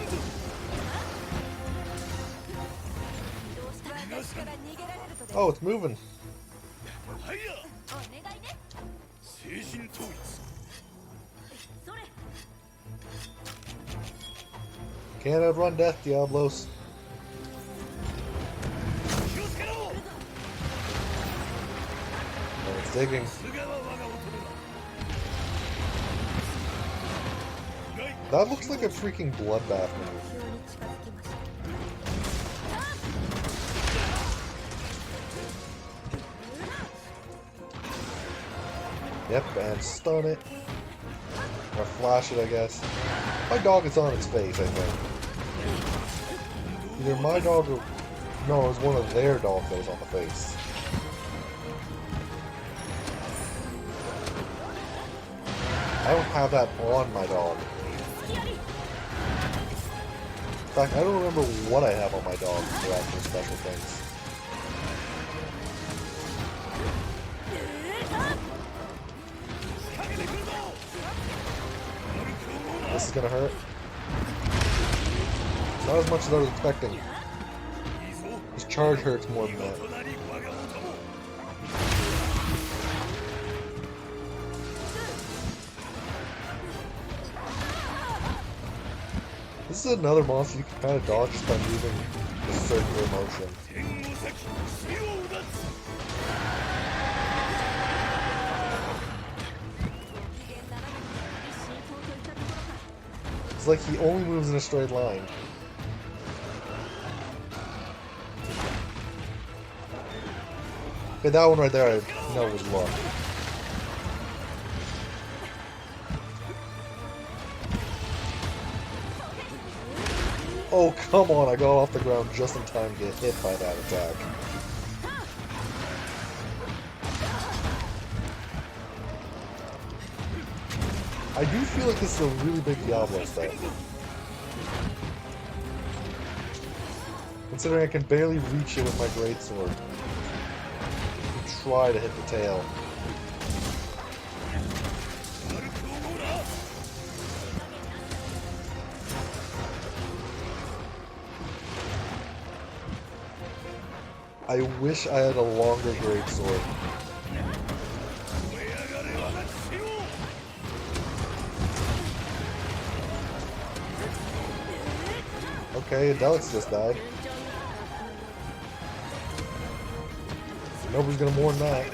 Oh, it's moving. Can't outrun death, Diablos. Oh, it's digging. That looks like a freaking bloodbath move. Yep, and stun it. Or flash it, I guess. My dog is on its face, I think. Either my dog or... No, it was one of their dogs that was on the face. I don't have that on my dog. In fact, I don't remember what I have on my dog for actual special things. This is gonna hurt. Not as much as I was expecting. This charge hurts more than that. This is another monster you can kind of dodge just by moving the circular motion. It's like he only moves in a straight line. Okay, that one right there I know was luck. Oh, come on, I got off the ground just in time to get hit by that attack. I do feel like this is a really big Diablo stuff. Considering I can barely reach it with my greatsword. Try to hit the tail. I wish I had a longer greatsword. Okay, Adelix just died. Nobody's gonna mourn that.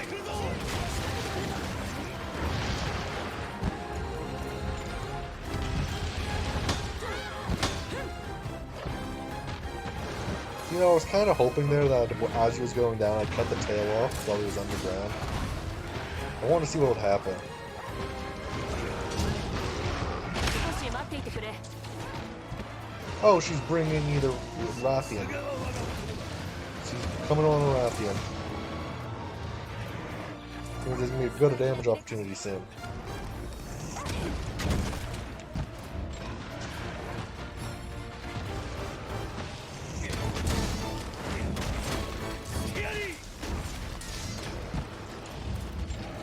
You know, I was kind of hoping there that as he was going down, I'd cut the tail off while he was underground. I wanted to see what would happen. Oh, she's bringing either Rathian. She's coming on a Rathian. There's going to be a good damage opportunity soon.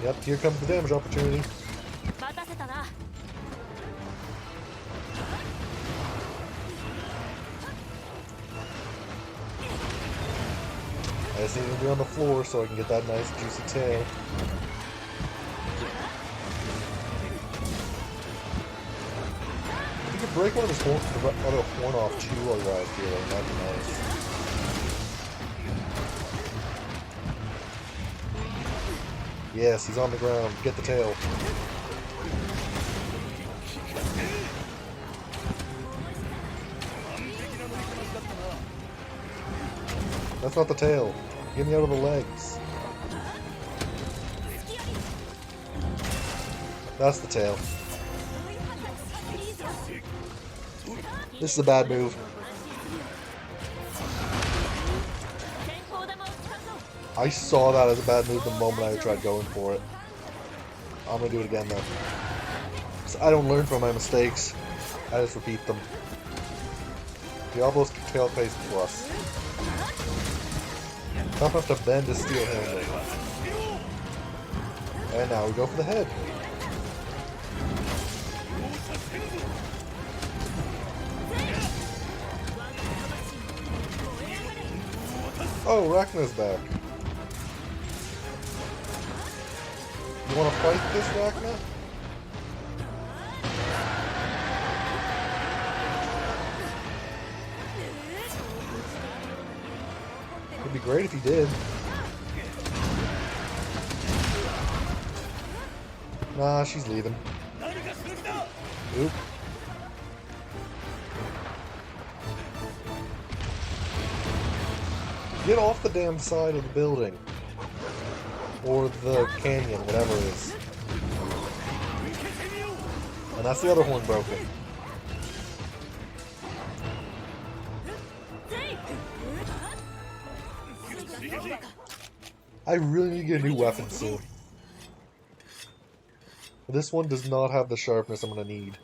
Yep, here comes the damage opportunity. I just need to be on the floor so I can get that nice juicy tail. If you could break one of his horn, the other horn off too while you're out here, that'd be nice. Yes, he's on the ground. Get the tail. That's not the tail. Get me out of the legs. That's the tail. This is a bad move. I saw that as a bad move the moment I tried going for it. I'm gonna do it again though. So I don't learn from my mistakes. I just repeat them. Diablo's tail pace plus. Tough enough to bend his steel handle. And now we go for the head. Oh, Rachna's back. You wanna fight this, Rachna? It'd be great if he did. Nah, she's leaving. Oop. Get off the damn side of the building. Or the canyon, whatever it is. And that's the other horn broken. I really need to get a new weapon soon. This one does not have the sharpness I'm going to need.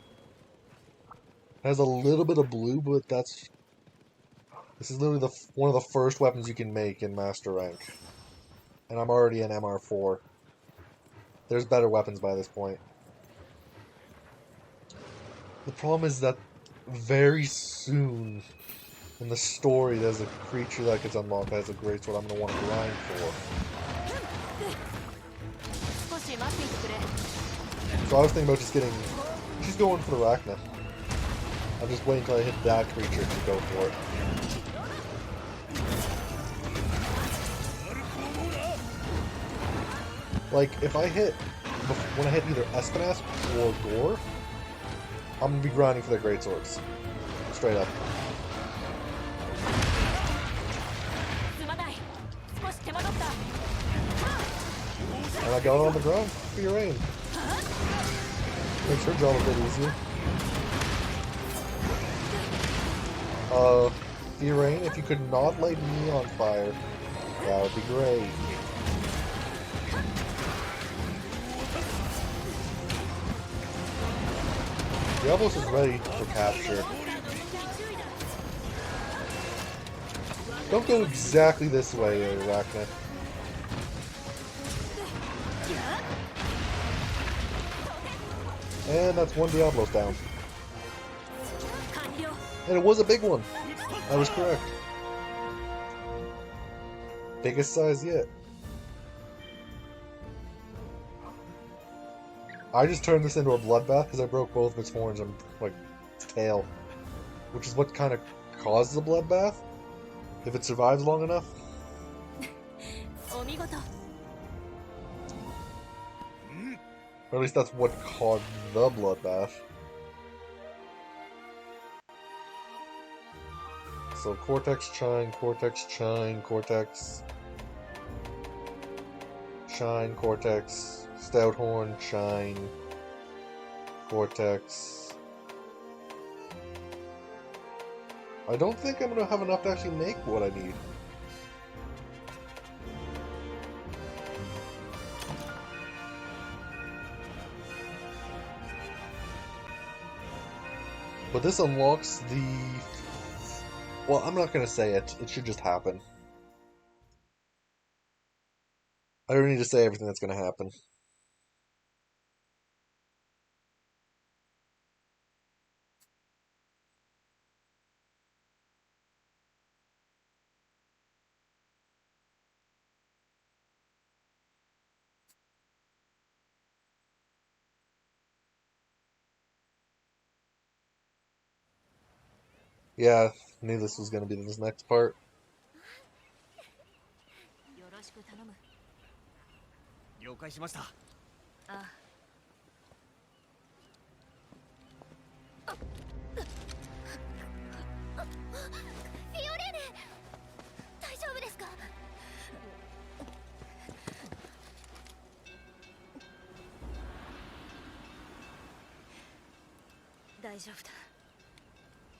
It has a little bit of blue, but that's... This is literally one of the first weapons you can make in Master Rank. And I'm already an MR4. There's better weapons by this point. The problem is that very soon in the story there's a creature that gets unlocked that has a greatsword I'm going to want to grind for. So I was thinking about just getting... She's going for the Rachna. I'm just waiting until I hit that creature to go for it. Like, if I hit... When I hit either Espinas or Gore, I'm gonna be grinding for their great swords. Straight up. And I got it on the ground for your aim. Makes her job a bit easier. Rain, if you could not light me on fire, that would be great. Astalos is ready for capture. Don't go exactly this way, Arachne. And that's one Diablos down. And it was a big one. I was correct. Biggest size yet. I just turned this into a bloodbath because I broke both of its horns and, like, its tail. Which is what kind of caused the bloodbath. If it survives long enough. Or at least that's what caused the bloodbath. So Cortex, Chine, Cortex, Chine, Cortex, Chine, Cortex, Stouthorn, Chine, Cortex. I don't think I'm gonna have enough to actually make what I need. But this unlocks the... Well, I'm not gonna say it. It should just happen. I don't need to say everything that's gonna happen. Yeah, knew this was gonna be this next part.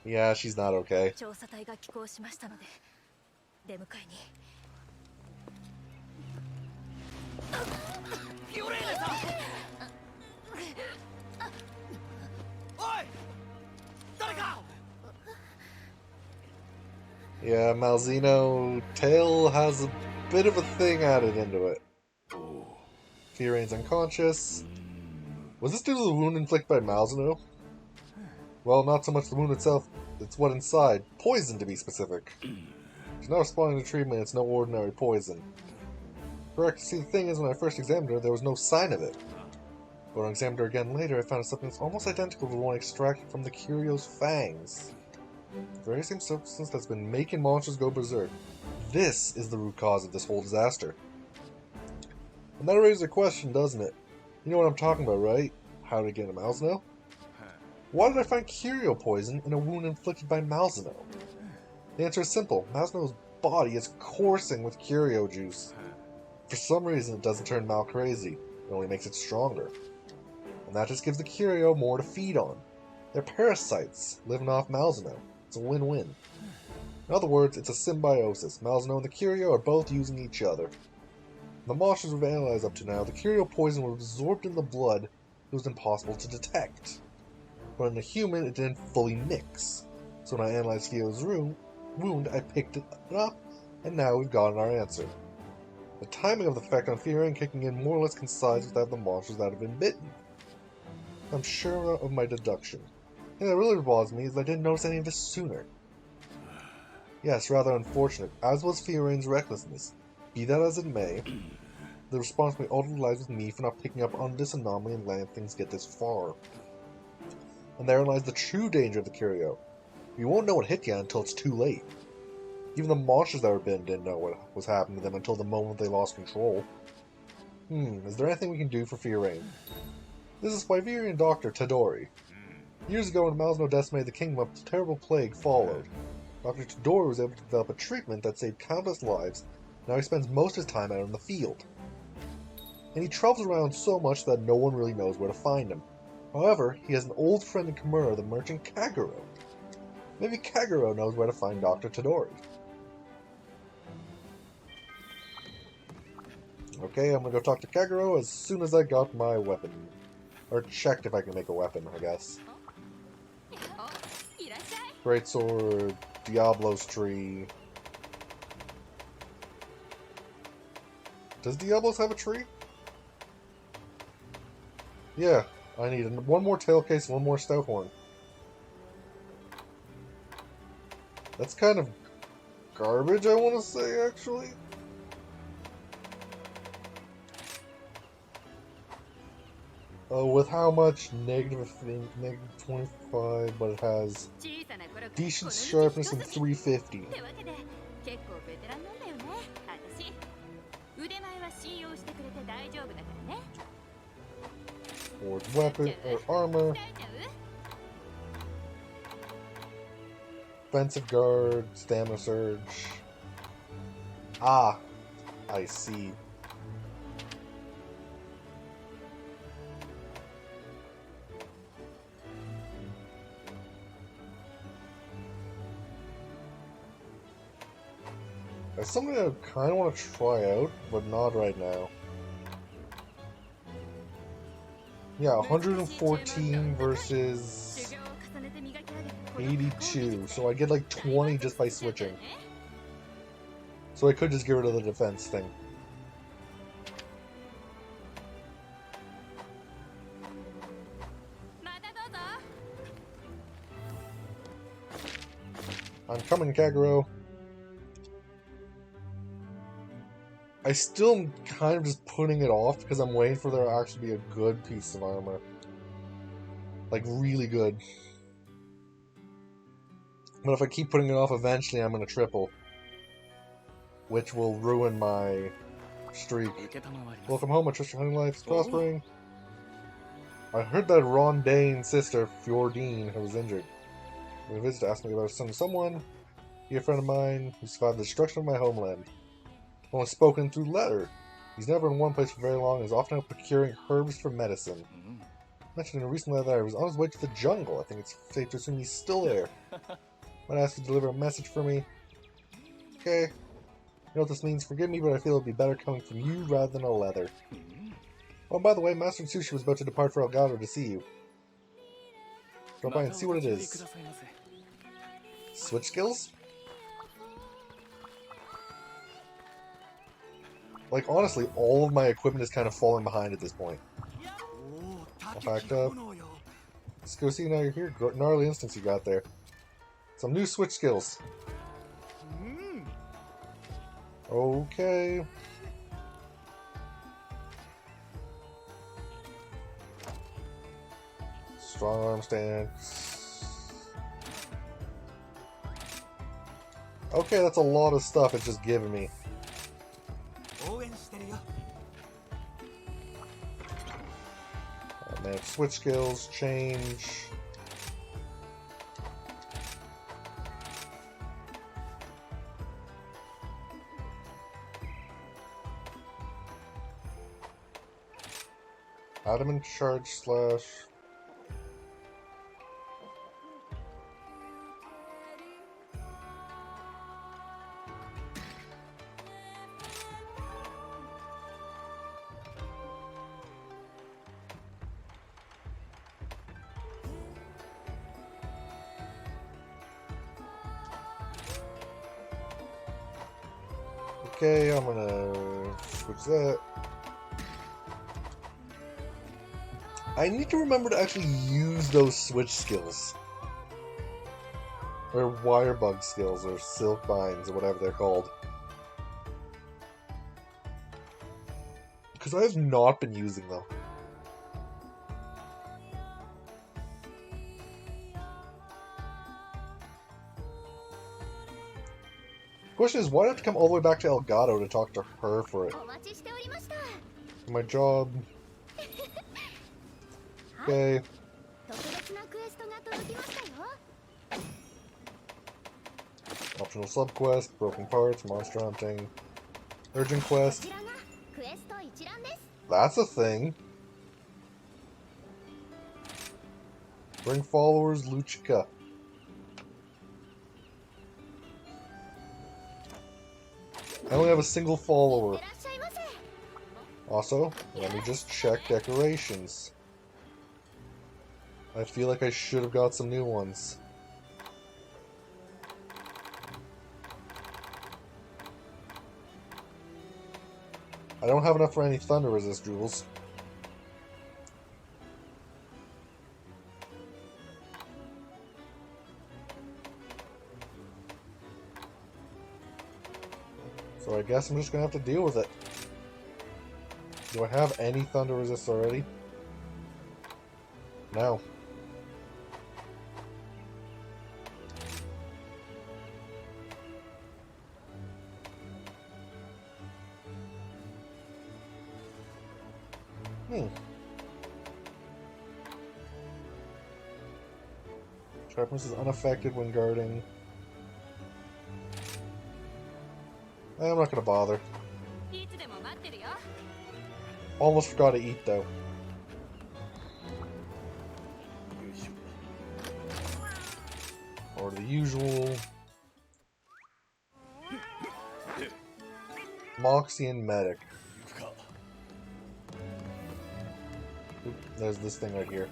Yeah, she's not okay. Yeah, Malzeno tail has a bit of a thing added into it. Fiorane's unconscious. Was this due to the wound inflicted by Malzeno? Well, not so much the wound itself, it's what inside. Poison, to be specific. She's not responding to treatment, it's no ordinary poison. Correct, see, the thing is, when I first examined her, there was no sign of it. But when I examined her again later, I found something that's almost identical to the one extracted from the Curio's fangs. The very same substance that's been making monsters go berserk. This is the root cause of this whole disaster. And that raises a question, doesn't it? You know what I'm talking about, right? How did it get into Malzeno? Why did I find Curio poison in a wound inflicted by Malzeno? The answer is simple. Malzeno's body is coursing with Curio juice. For some reason, it doesn't turn Mal crazy. It only makes it stronger. And that just gives the Curio more to feed on. They're parasites, living off Malzeno. It's a win-win. In other words, it's a symbiosis. Malzeno and the Curio are both using each other. In the monsters we've analyzed up to now, the Curio poison was absorbed in the blood. It was impossible to detect. But in a human, it didn't fully mix. So when I analyzed Fio's wound, I picked it up, and now we've gotten our answer. The timing of the effect on Fiorane kicking in more or less coincides with that of the monsters that have been bitten. I'm sure of my deduction. The thing that really bothers me is that I didn't notice any of this sooner. Yes, rather unfortunate, as was Fiorane's recklessness. Be that as it may, the responsibility ultimately lies with me for not picking up on this anomaly and letting things get this far. And therein lies the true danger of the Curio. You won't know what hit you until it's too late. Even the monsters that were bitten didn't know what was happening to them until the moment they lost control. Is there anything we can do for Fiorane? This is Wyverian Dr. Tadori. Years ago, when Malzno decimated the kingdom, a terrible plague followed. Dr. Todori was able to develop a treatment that saved countless lives. Now he spends most of his time out in the field. And he travels around so much that no one really knows where to find him. However, he has an old friend in Kimura, the merchant Kagero. Maybe Kagero knows where to find Dr. Todori. Okay, I'm gonna go talk to Kagero as soon as I got my weapon. Or checked if I can make a weapon, I guess. Greatsword, Diablo's tree. Does Diablo's have a tree? Yeah, I need one more tail case, one more stout horn. That's kind of garbage, I want to say, actually. With how much? Negative 25, but it has decent sharpness and 350. Or weapon or armor. Defensive guard, stamina surge. Ah, I see. That's something I kind of want to try out, but not right now. Yeah, 114 versus 82, so I get like 20 just by switching. So I could just get rid of the defense thing. I'm coming, Kagero. I still am kind of just putting it off because I'm waiting for there to actually be a good piece of armor. Like, really good. But if I keep putting it off, eventually I'm going to triple. Which will ruin my streak. Welcome home, I trust your hunting life is prospering. I heard that Rondane's sister, Fjordine, was injured. I'm going to visit to ask me about someone. He a friend of mine who survived the destruction of my homeland. Only spoken through letter. He's never in one place for very long and is often out procuring herbs for medicine. Mentioned in a recent letter that I was on his way to the jungle. I think it's safe to assume he's still there. Might ask you to deliver a message for me. Okay. You know what this means? Forgive me, but I feel it would be better coming from you rather than a leather. Oh, and by the way, Master Sushi was about to depart for Elgato to see you. Drop by and see what it is. Switch skills? Like, honestly, all of my equipment is kind of falling behind at this point. All packed up. Let's go see now you're here. Gnarly instance you got there. Some new switch skills. Okay. Strong arm stance. Okay, that's a lot of stuff it's just giving me. Manage switch skills, change. Adamant charge slash. Okay, I'm gonna switch that. I need to remember to actually use those switch skills. Or wire bug skills, or silk binds, or whatever they're called. Because I have not been using them. Question is, why do I have to come all the way back to Elgato to talk to her for it? My job. Okay. Optional subquest, broken parts, monster hunting, urgent quest. That's a thing. Bring followers, Luchika. I only have a single follower. Also, let me just check decorations. I feel like I should have got some new ones. I don't have enough for any thunder resist jewels. So I guess I'm just gonna have to deal with it. Do I have any thunder resist already? No. Sharpness is unaffected when guarding. I'm not gonna bother. Almost forgot to eat though. Or the usual. Moxie and Medic. Oop, there's this thing right here.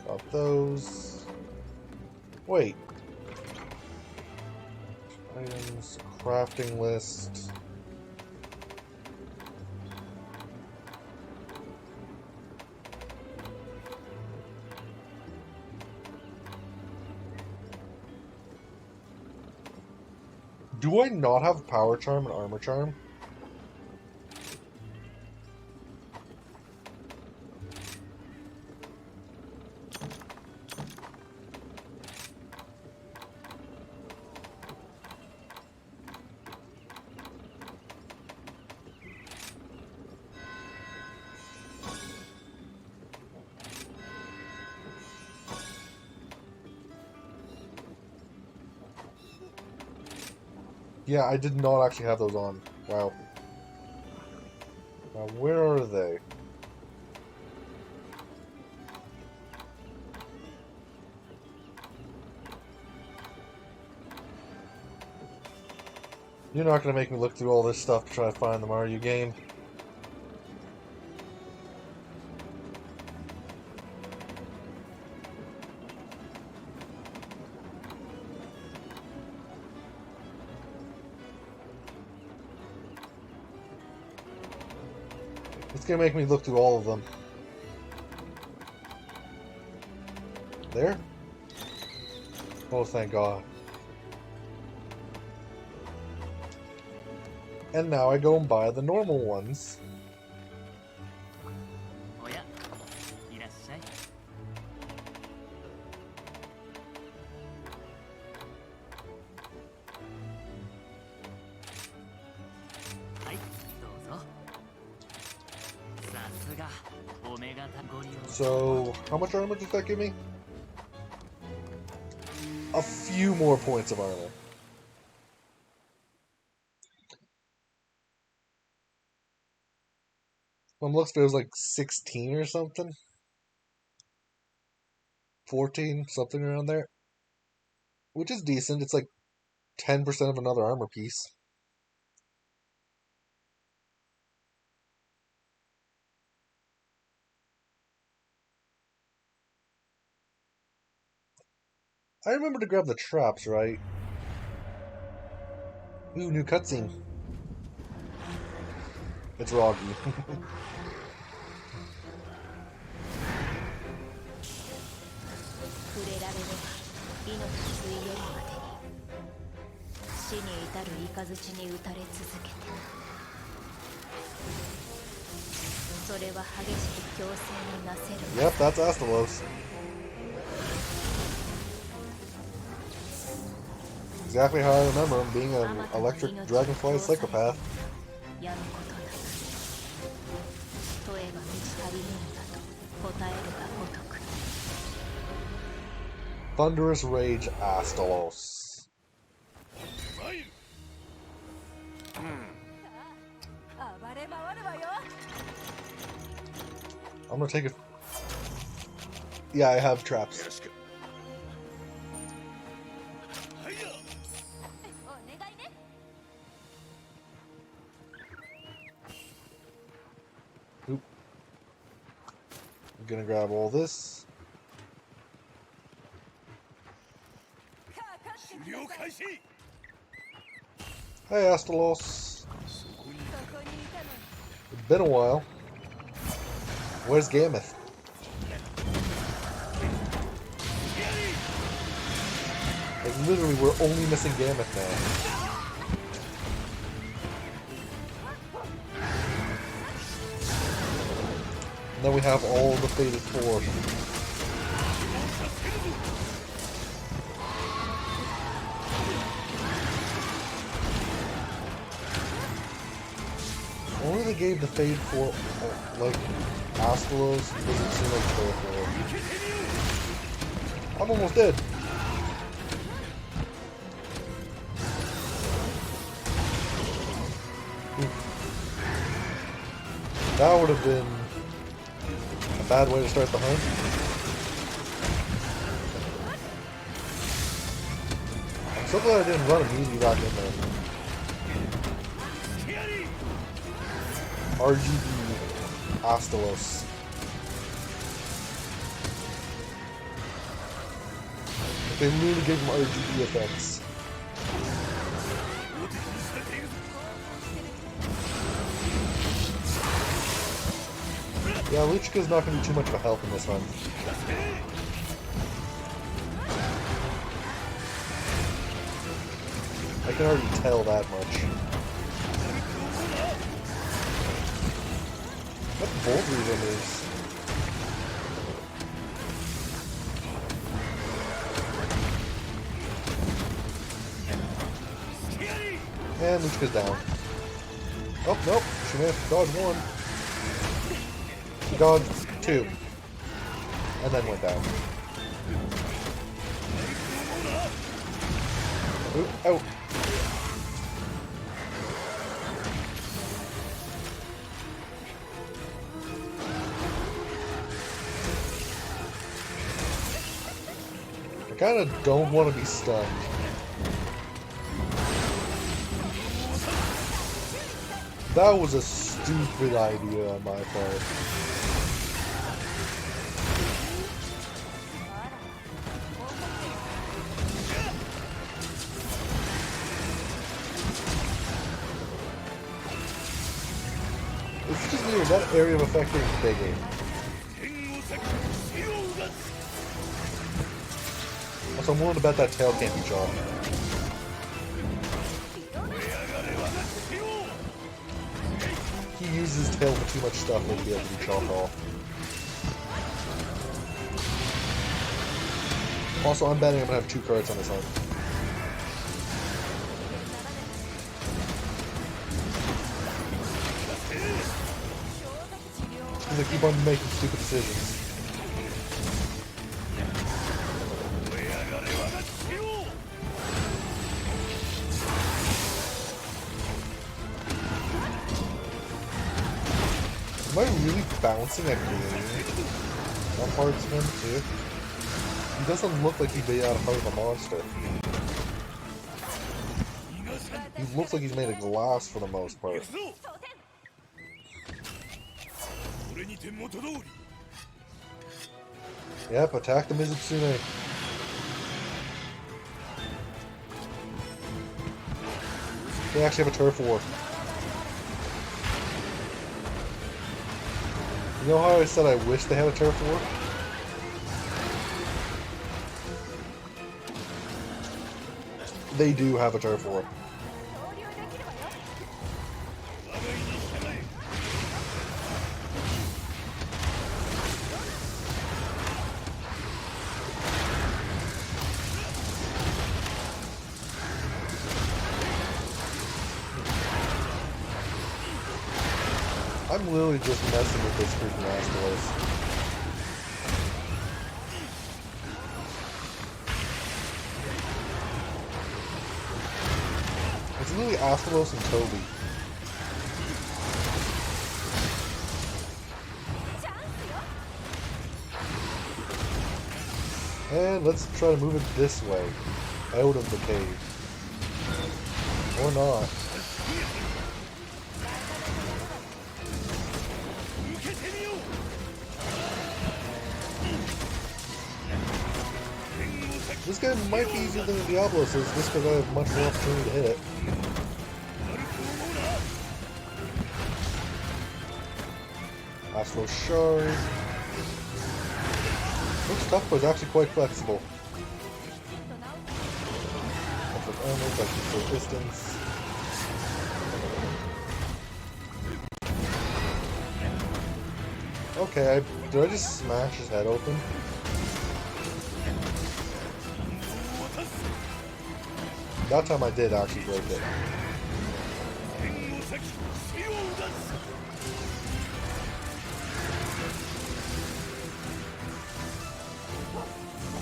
Got those. Wait. Items, crafting list. Do I not have Power Charm and Armor Charm? Yeah, I did not actually have those on. Wow. Now, where are they? You're not going to make me look through all this stuff to try to find them, are you, game? It's gonna make me look through all of them. There? Oh, thank God. And now I go and buy the normal ones. So, how much armor does that give me? A few more points of armor. From looks, it was like 16 or something. 14, something around there. Which is decent. It's like 10% of another armor piece. I remember to grab the traps, right? Ooh, new cutscene. It's Roggy. Yep, that's Astalos. Exactly how I remember him, being an electric dragonfly psychopath. Thunderous Rage Astalos. I'm gonna take it. Yeah, I have traps. Oop. I'm gonna grab all this. Hey, Astalos. It's been a while. Where's Gameth? Like, literally, we're only missing Gameth now. And then we have all the Fated Four. Only they gave the Fade Four, like, Astalos, doesn't seem like Fair. I'm almost dead. That would have been a bad way to start the hunt. I'm so glad I didn't run immediately back in there. RGB Astalos. They literally gave him RGB effects. Yeah, Luchika's not going to be too much of a help in this one. I can already tell that much. What Bolt Reason is? And Luchika's down. Oh, nope. She managed to dodge one. She dodged two. And then went down. Ooh, oh. I kinda don't want to be stunned. That was a stupid idea on my part. It's just weird, that area of effect is bigger. Also, I'm willing to bet that tail can't be chopped. He uses his tail for too much stuff to be able to be chopped off. Also, I'm betting I'm gonna have 2 cards on this hunt. Because I keep on making stupid decisions. Am I really bouncing at green? That part's him too. He doesn't look like he'd be out of part of a monster. He looks like he's made of glass for the most part. Yep, attack the Mizutsune. They actually have a turf war. You know how I said I wish they had a turf war? They do have a turf war. I'm I'm literally just messing with this freaking Astalos. It's literally Astalos and Toby. And let's try to move it this way, out of the cave. Or not. This guy might be easier than the Diablos is, just because I have much more opportunity to hit it. Astral Shard. Looks tough, but it's actually quite flexible. That's armor, that's for distance. Okay, did I just smash his head open? That time I did actually break it.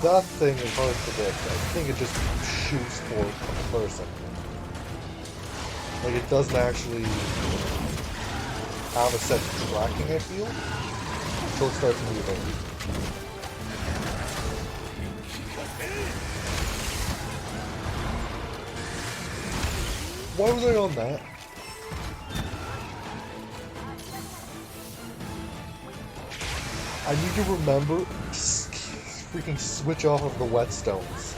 That thing is hard to predict. I think it just shoots for a person. Like, it doesn't actually have a set tracking, I feel, until it starts moving. Why was I on that? I need to remember freaking switch off of the whetstones.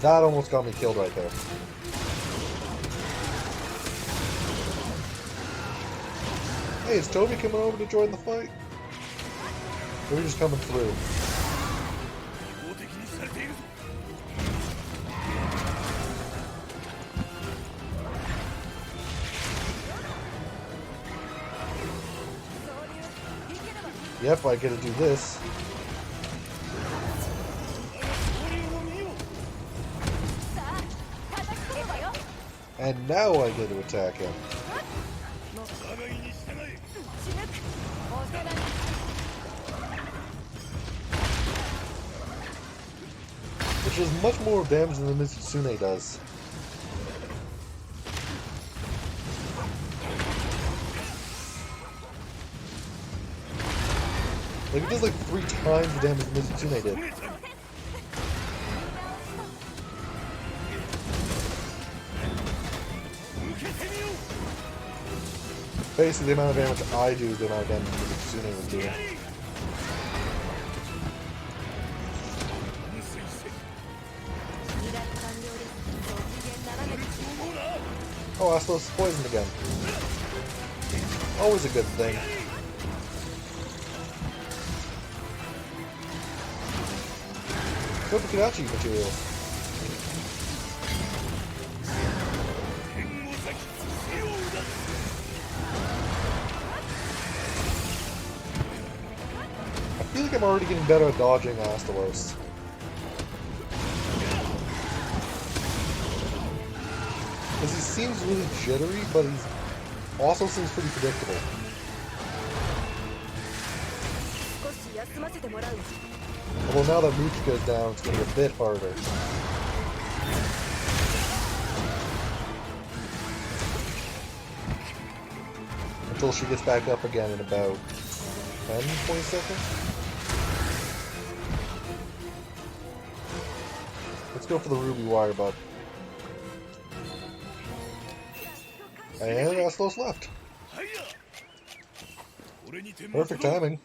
That almost got me killed right there. Hey, is Toby coming over to join the fight? Or are we just coming through? Yep, I get to do this. And now I get to attack him. Which is much more damage than the Mitsune does. Like, it does like 3 times the damage the Mitsune did. Basically, the amount of damage I do is the amount of damage the Mitsune was doing. Oh, Astalos is poisoned again. Always a good thing. Kobakudachi material. I feel like I'm already getting better at dodging Astalos. Because he seems really jittery, but he also seems pretty predictable. Although now that Muchika's down, it's going to be a bit harder. Until she gets back up again in about 10, 20 seconds. Let's go for the ruby wire bud. And Astalos left. Perfect timing.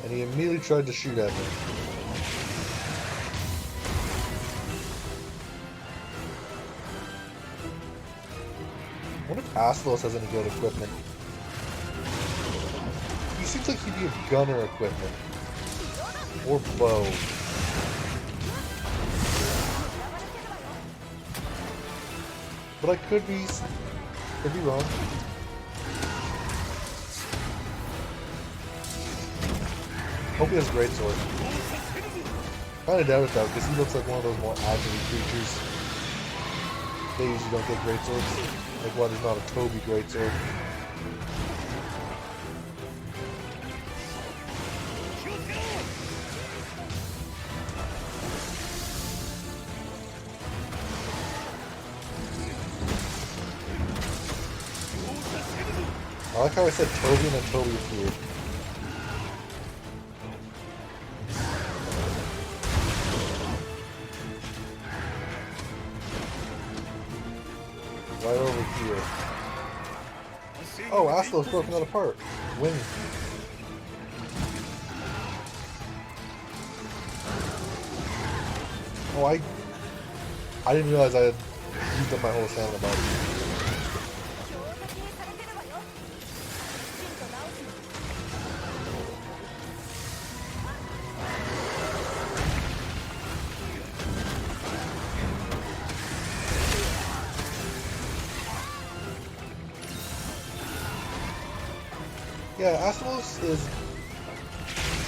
And he immediately tried to shoot at me. I wonder if Astalos has any good equipment. He seems like he'd be a gunner equipment. Or bow. But I could be wrong. Hope he has a great sword. Kinda doubt it though, because he looks like one of those more agile creatures. They usually don't get great swords. Like why there's not a Toby great sword. I like how I said Toby and then Toby appeared. Right over here. Oh, Astalos broken that apart. Wing. Oh, I didn't realize I had used up my whole stamina body. Yeah, Astalos is,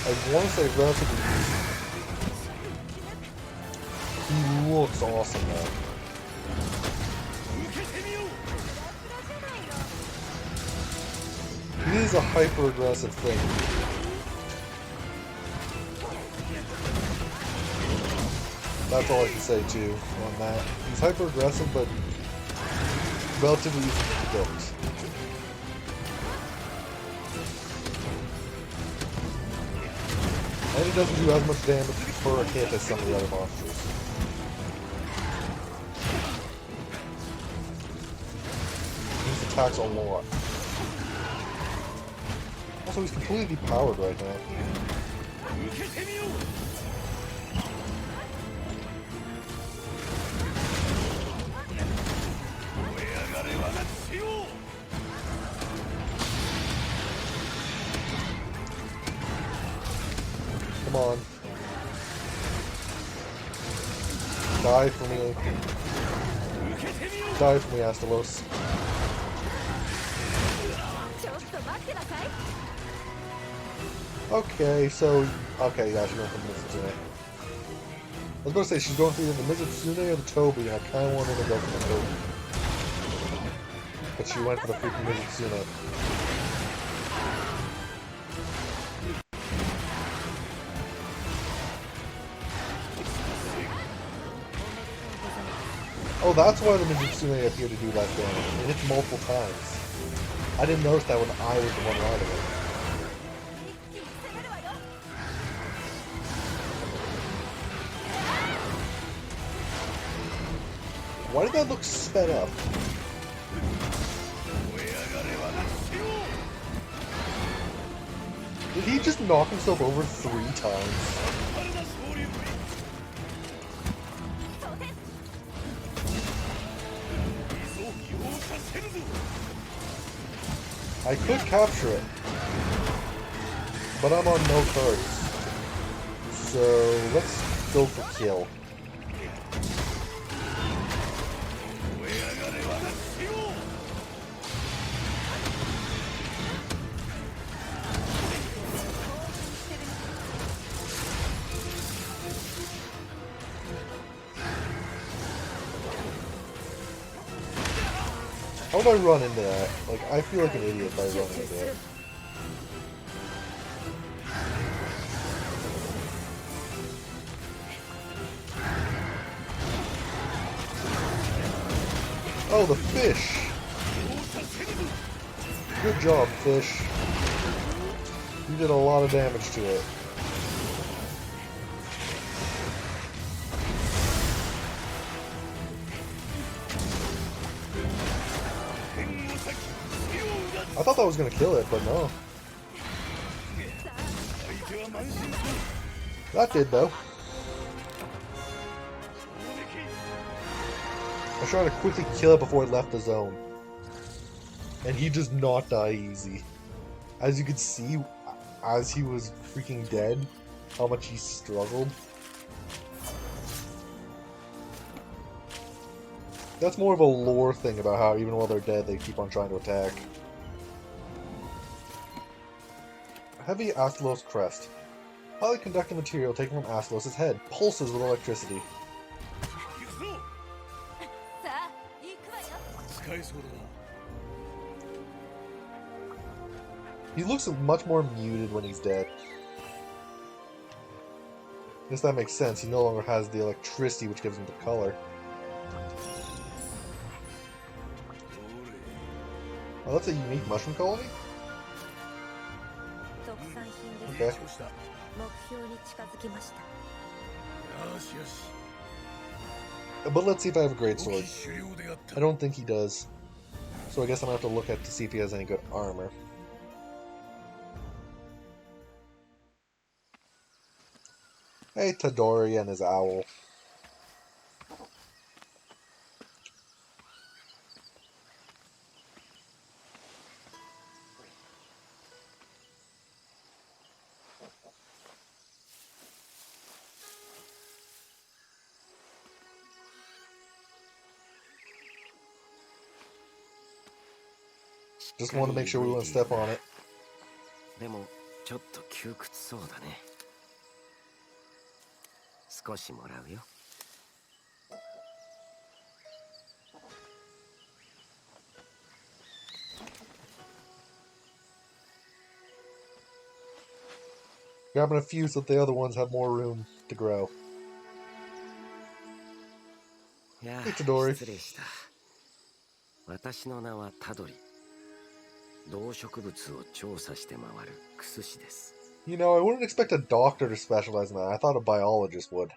I want to say, relatively easy. He looks awesome though. He is a hyper-aggressive thing. That's all I can say too on that. He's hyper-aggressive, but relatively easy to predict. And he doesn't do as much damage per hit as some of the other monsters. He attacks a lot. Also, he's completely powered right now. Come on. Die for me. Die for me, Astalos. Okay, so... Okay, yeah, she's going for the Mizutsume. I was going to say she's going for either the Mizutsume or the Toby, and I kind of wanted to go for the Toby. But she went for the freaking Mizutsume. Oh, that's why the Mizutsume appeared to do less damage. It hits multiple times. I didn't notice that when I was the one riding it. Why did that look sped up? Did he just knock himself over 3 times? I could capture it, but I'm on no cards. So let's go for kill. How would I run into that? Like, I feel like an idiot by running into it. Oh, the fish! Good job, fish. You did a lot of damage to it. I thought that was gonna kill it, but no. That did, though. I tried to quickly kill it before it left the zone. And he does not die easy. As you could see, as he was freaking dead, how much he struggled. That's more of a lore thing about how even while they're dead, they keep on trying to attack. Heavy Astalos crest. Highly conducting material taken from Astalos' head pulses with electricity. He looks much more muted when he's dead. I guess that makes sense. He no longer has the electricity which gives him the color. Oh, that's a unique mushroom colony? Okay. But let's see if I have a great sword. I don't think he does. So I guess I'm going to have to look at to see if he has any good armor. Hey, Tadori and his owl. Just want to make sure we won't step on it. Grabbing a few so that the other ones have more room to grow. Hey, Tadori. You know, I wouldn't expect a doctor to specialize in that. I thought a biologist would.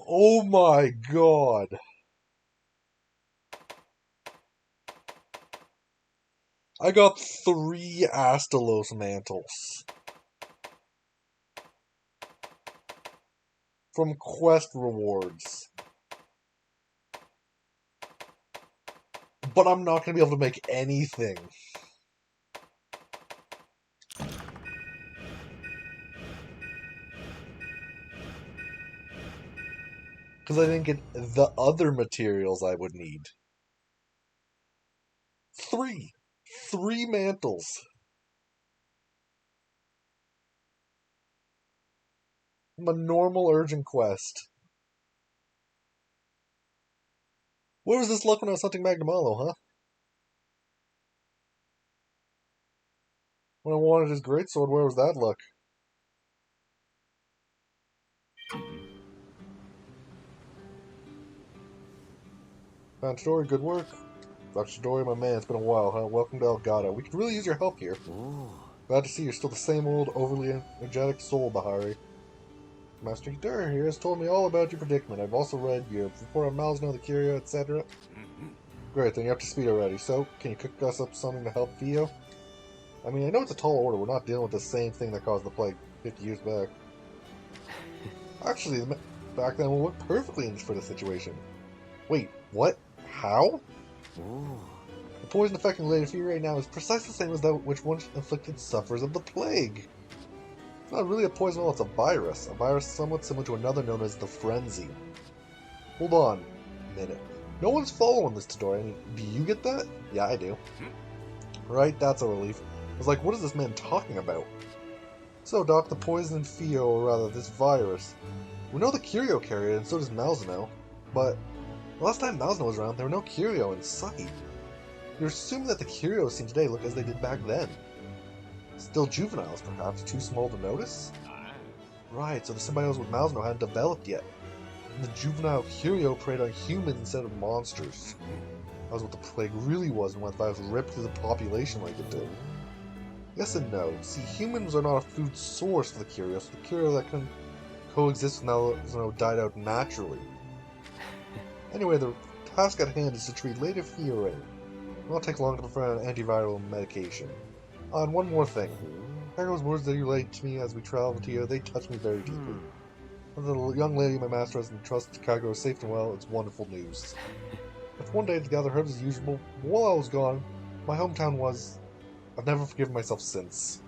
Oh my god! I got 3 Astalos mantles. From quest rewards. But I'm not going to be able to make anything. Because I didn't get the other materials I would need. 3 mantles. From a normal urgent quest. Where was this luck when I was hunting Magnamalo, huh? When I wanted his greatsword, where was that luck? Found Shidori, good work. Dr. Shidori, my man, it's been a while, huh? Welcome to Elgato. We could really use your help here. Ooh. Glad to see you're still the same old, overly energetic soul, Bahari. Master Hidur here has told me all about your predicament. I've also read your report on Malzno, the Curio, etc. Great, then you're up to speed already. So, can you cook us up something to help Theo? I mean, I know it's a tall order. We're not dealing with the same thing that caused the plague 50 years back. Actually, back then we worked perfectly for the situation. Wait, what? How? Ooh. The poison affecting Lady Fever right now is precisely the same as that which once inflicted sufferers of the plague. It's not really a poison, well, it's a virus. A virus somewhat similar to another known as the Frenzy. Hold on a minute. No one's following this, Tadori. I mean, do you get that? Yeah, I do. Right, that's a relief. I was like, what is this man talking about? So, Doc, the poison in Fio, or rather, this virus. We know the Curio carried it, and so does Malzno. But the last time Malzno was around, there were no Curio in sight. You're assuming that the Curios seen today look as they did back then. Still juveniles, perhaps, too small to notice? Right, so the symbiosis with Malzno hadn't developed yet. And the juvenile Curio preyed on humans instead of monsters. That was what the plague really was, and why the virus ripped through the population like it did. Yes and no. See, humans are not a food source for the curious. The curious that can coexist now died out naturally. Anyway, the task at hand is to treat Lady Fiore. It won't take long to prepare an antiviral medication. And one more thing. Kago's words that you laid to me as we traveled here, they touched me very deeply. The young lady my master has entrusted to Kago is safe and well. It's wonderful news. If one day to gather herbs as usual, while I was gone, my hometown was... I've never forgiven myself since.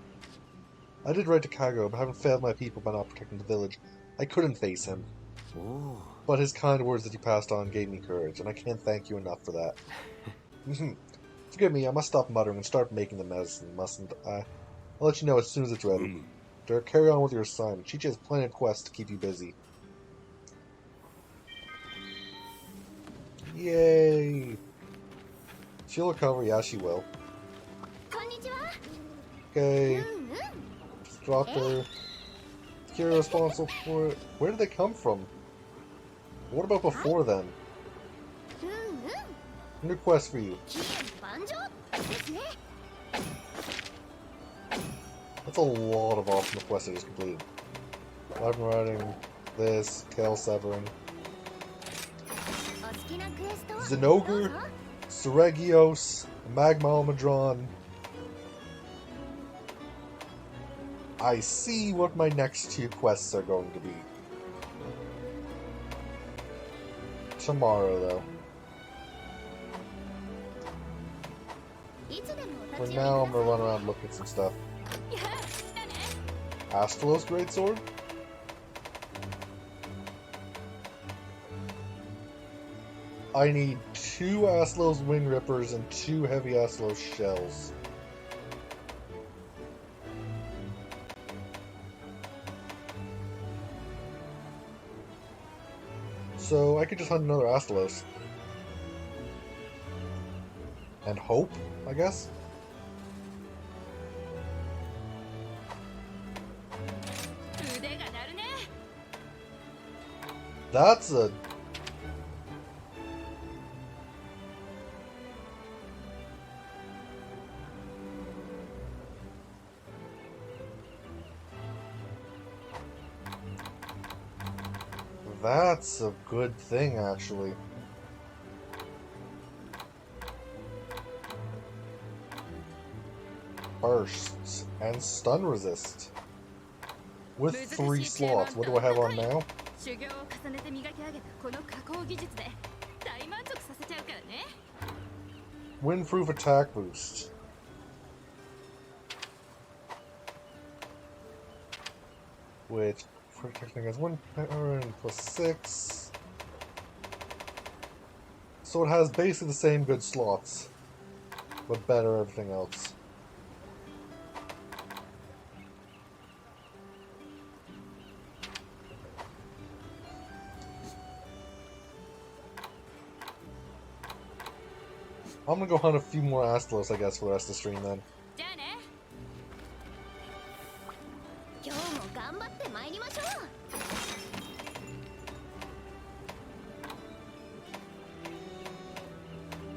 I did write to Kago, but having failed my people by not protecting the village, I couldn't face him. Oh. But his kind words that he passed on gave me courage, and I can't thank you enough for that. Forgive me, I must stop muttering and start making the medicine, mustn't I? I'll let you know as soon as it's ready. Derek, carry on with your assignment. Chichi has plenty of quests to keep you busy. Yay! She'll recover, yeah, she will. Okay. Just dropped her. You're responsible for it. Where did they come from? What about before then? New quest for you. That's a lot of optional quests I just completed. I'm writing this, tail severing. Zenogre, Seregios, Magma Almudron. I see what my next two quests are going to be. Tomorrow, though. For now, I'm gonna run around looking at some stuff. Astalos Greatsword? I need 2 Astalos Wing Rippers and 2 Heavy Astalos Shells. So I could just hunt another Astalos. And hope, I guess? That's a... That's a good thing, actually. Bursts and stun resist. With 3 slots. What do I have on now? Windproof attack boost. Which protecting against wind power and +6. So it has basically the same good slots, but better everything else. I'm gonna go hunt a few more Astalos, I guess, for the rest of the stream then.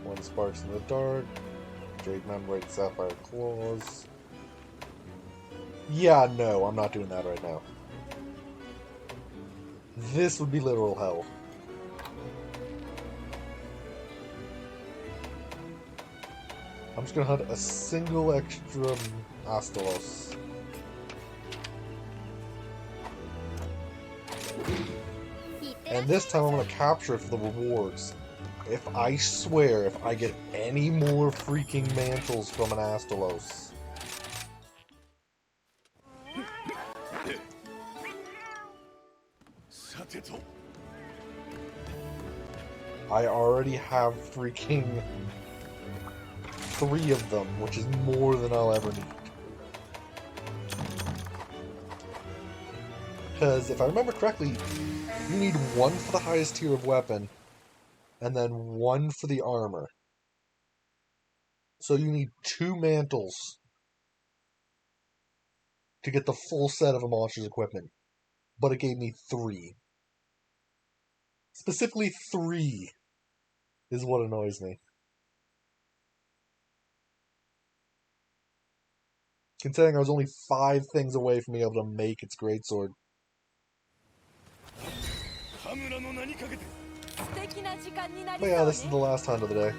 One Sparks in the Dark, Jade Membrane, Sapphire Claws. Yeah, no, I'm not doing that right now. This would be literal hell. I'm just gonna hunt a single extra Astalos. And this time I'm gonna capture it for the rewards. If I swear, if I get any more freaking mantles from an Astalos. I already have freaking 3 of them, which is more than I'll ever need. Because if I remember correctly, you need 1 for the highest tier of weapon, and then 1 for the armor. So you need 2 mantles to get the full set of a monster's equipment. But it gave me 3. Specifically 3 is what annoys me. Considering I was only 5 things away from being able to make its greatsword. But yeah, this is the last hunt of the day.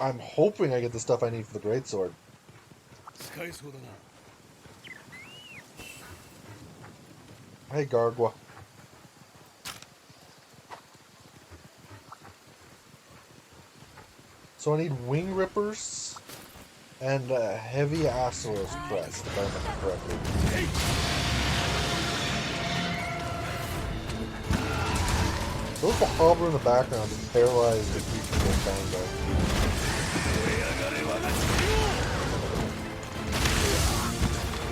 I'm hoping I get the stuff I need for the greatsword. Hey, Gargwa. So I need wing rippers and a heavy Astalos crest, if I remember correctly. Those will hover in the background and paralyze the creature with Fango.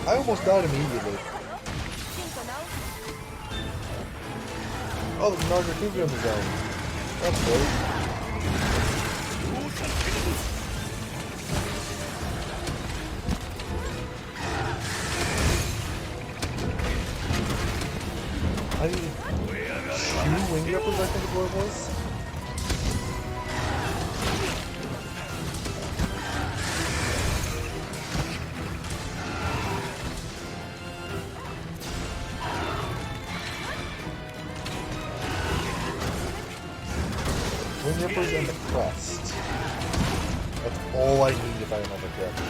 I almost died immediately. Oh, there's an Nargacuga in the zone. That's great. I need 2 wing rippers, I think is what it was. Wing rippers and the crest. That's all I need if I remember correctly.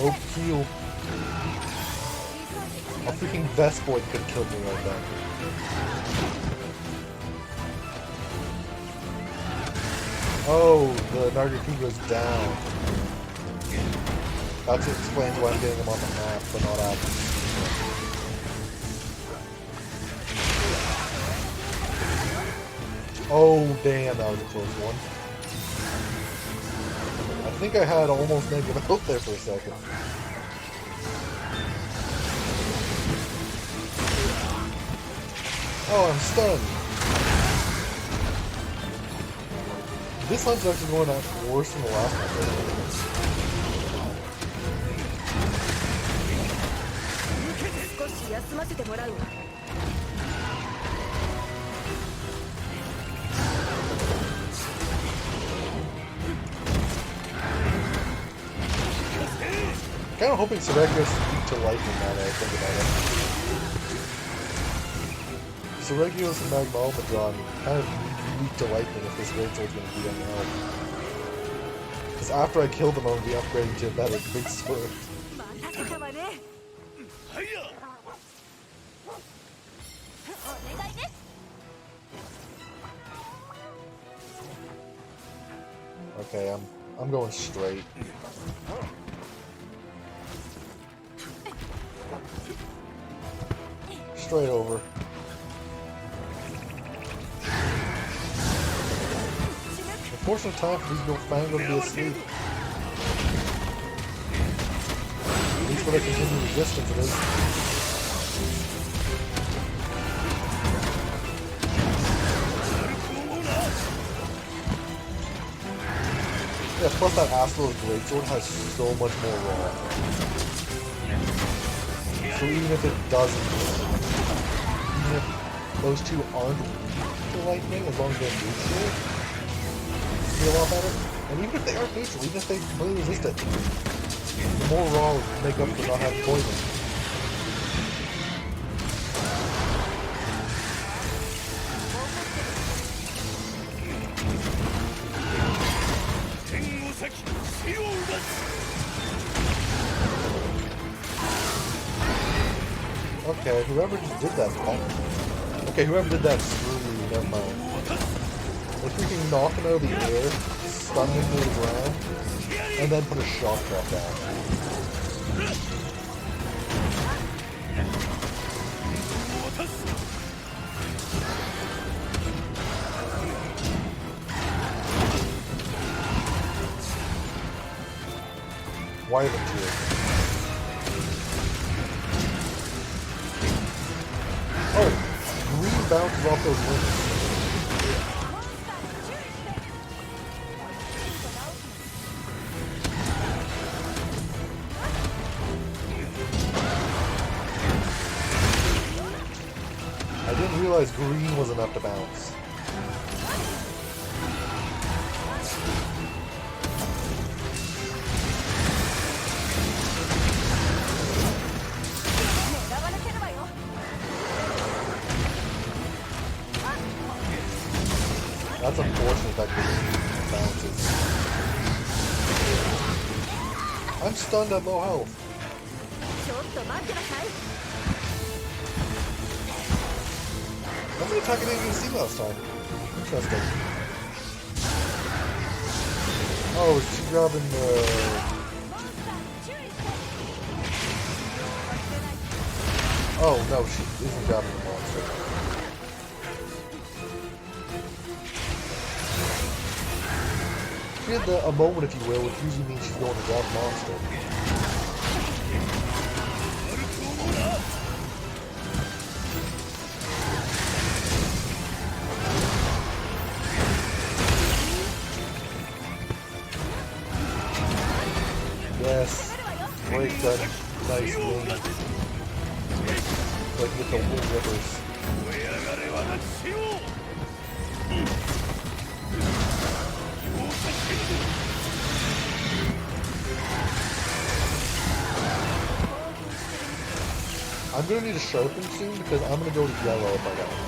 Oh, heal. A freaking Vespoid could have killed me right then. Oh, the Nargacuga's down. That explains why I'm getting them on the map, but not out. Oh, damn, that was a close one. I think I had almost negative health there for a second. Oh, I'm stunned. This hunt's actually going out worse than the last one. Kind of hoping Seregios weak to lightning now that I think about it. Seregios and Magmalmadron kind of weak to lightning if this greatsword's going to be any help. Because after I kill them, I'm going to be upgrading to a better big sword. Okay, I'm going straight. Straight over. Unfortunate time for these little Fango to be asleep. At least for the continued resistance it is. Yeah, plus that Astalos greatsword has so much more raw. So even if it doesn't, even if those two aren't weak to lightning, as long as they're neutral, a lot better. And even if they aren't neutral, even if they completely resist it, the more raw will make up for not having poison. Okay, whoever just did that, okay, whoever did that, screw you, never mind. They're freaking knocking out of the air, stunning him to the ground, and then put a shock trap down. Why are they here? bounces off those wings. I didn't realize green was enough to bounce. That's unfortunate that green bounces. I'm stunned at low health. That's an attack I didn't even see last time. Interesting. Oh, is she grabbing the... Oh, no, she isn't grabbing the monster. She had a moment, if you will, which usually means she's going to grab the monster. Yes, break that nice wing. So I can get the wing rippers. I'm gonna need a sharpen soon because I'm gonna go to yellow if I don't.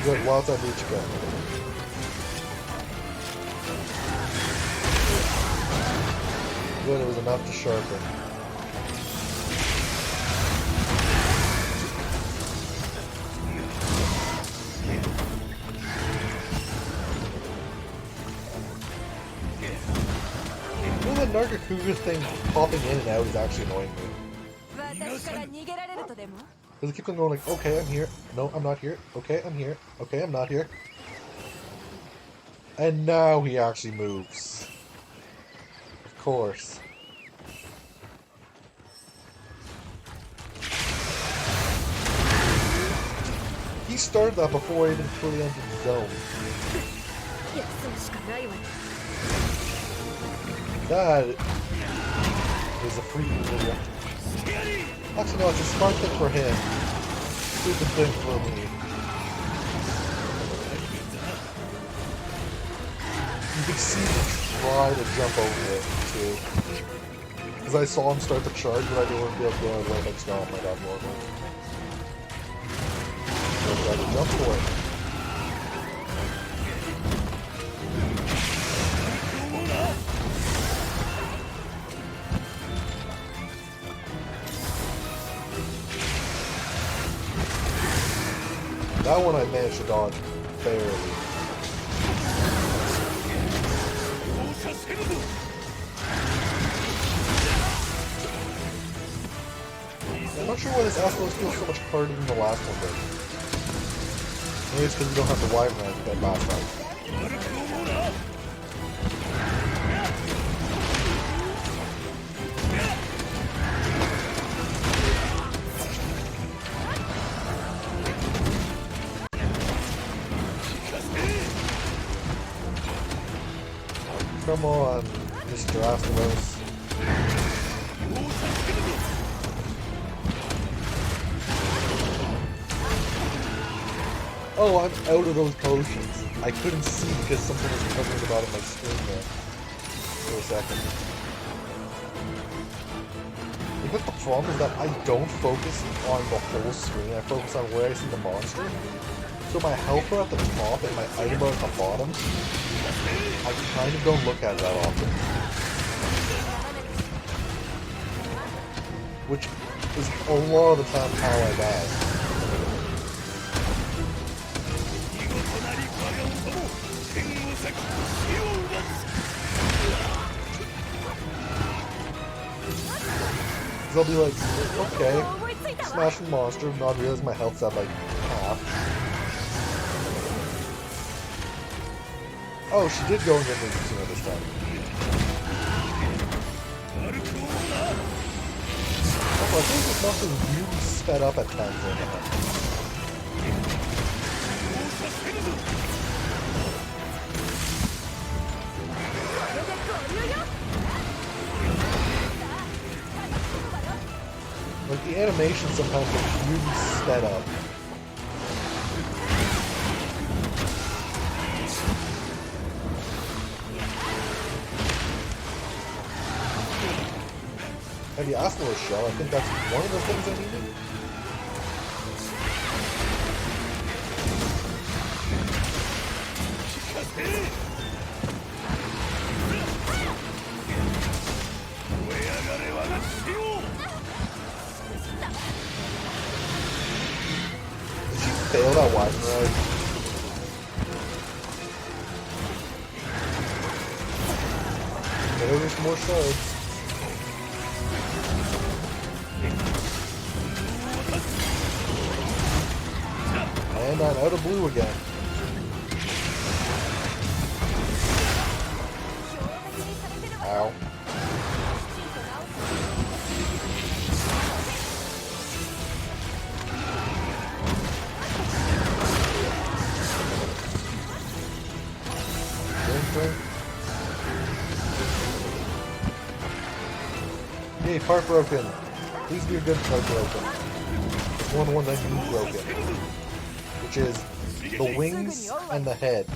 Good, well, outside reach again. Good, it was enough to sharpen. You know that Nargacuga thing popping in and out is actually annoying me. Because it keeps on going like, okay, I'm here. No, I'm not here. Okay, I'm here. Okay, I'm not here. And now he actually moves. Of course. He started that before I even fully entered the zone. That is a free video. Actually, no, it's a smart thing for him. Stupid thing for me. You could see him try to jump over it, too. Because I saw him start to charge, but I didn't be able to go right next to him. I got normal. So I tried to jump for it. That one I managed to dodge barely. I'm not sure why this Astalos feels so much harder than the last one did. Maybe it's because we don't have the wide range that last time. Come on, Mr. Astalos. Oh, I'm out of those potions. I couldn't see because something was covering the bottom of my screen there for a second. Because the problem is that I don't focus on the whole screen, I focus on where I see the monster. So my health bar at the top and my item bar at the bottom, I kind of don't look at it that often. Which is a lot of the time how I die. Because I'll be like, okay, smash the monster, not realize my health's at like half. Oh, she did go and get me sooner this time. Also, I think this monster is really sped up at times right now. Like, the animation sometimes gets really sped up. And the Astalos shell, I think that's one of the things I needed. Did she fail that wide ride? There's more shards. And I'm out of blue again. Ow. Hey, part broken. Please be a good part broken. It's one of the ones I need broken. Which is the wings and the head.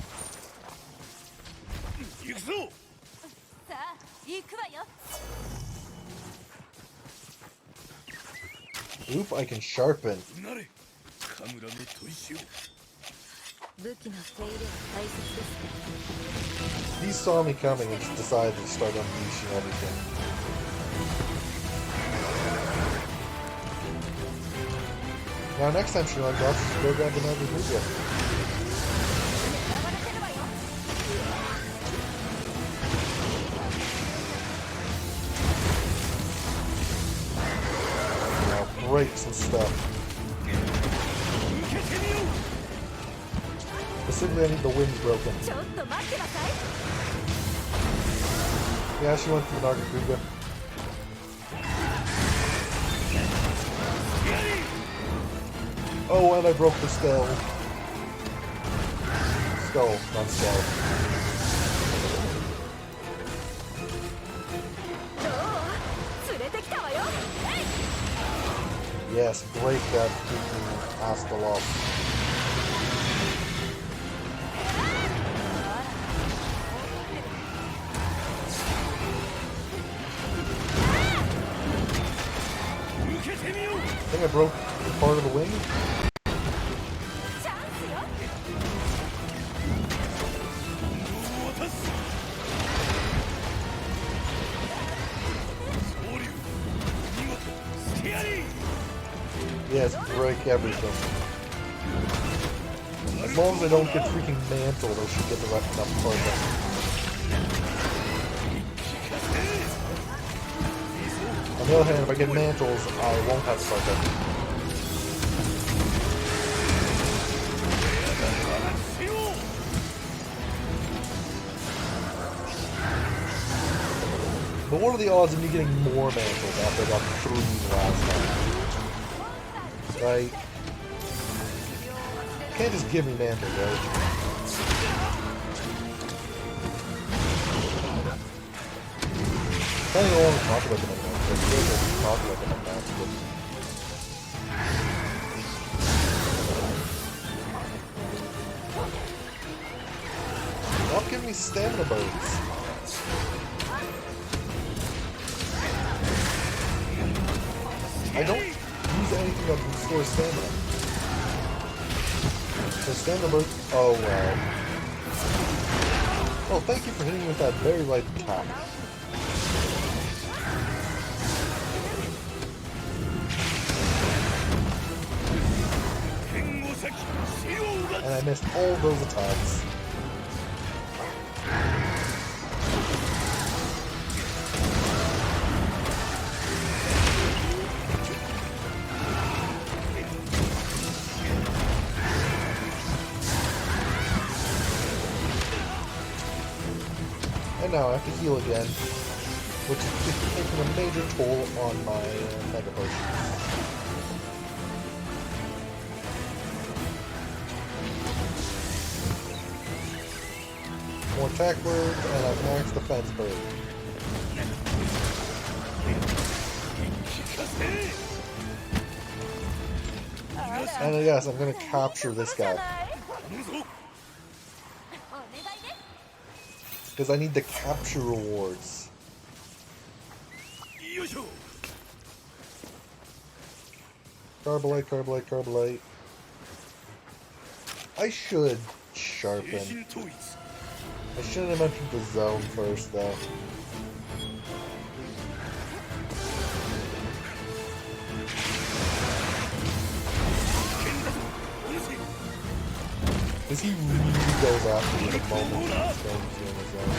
Oop, I can sharpen. He saw me coming and just decided to start unleashing everything. Now next time she runs off, just go grab another Ruga. Now break some stuff. Specifically, I need the wings broken. Yeah, she went for the Ruga. Oh, and I broke the skull. Skull, not skull. Yes, break that freaking Astalos. I think I broke part of the wing. Yes, break everything. As long as I don't get freaking mantled, I should get the right enough part. On the other hand, if I get mantles, I won't have the part. But what are the odds of me getting more mantles after I got 3 last time? Right? You can't just give me mantles, right? I don't even want to talk about them anymore. I feel like I should talk about them enough. Stop giving me stamina boats. I don't use anything that restores stamina. So stamina boat. Oh well. Oh, thank you for hitting me with that very light attack. And I missed all those attacks. And now I have to heal again. which is taking a major toll on my Mega Potions. More attack bird, and I've maxed defense bird. And yes, I'm gonna capture this guy. Because I need the capture rewards. Carbolite, Carbolite, Carbolite. I should sharpen. I shouldn't have mentioned the zone first, though. Because he really goes after you the moment he turns you in the zone.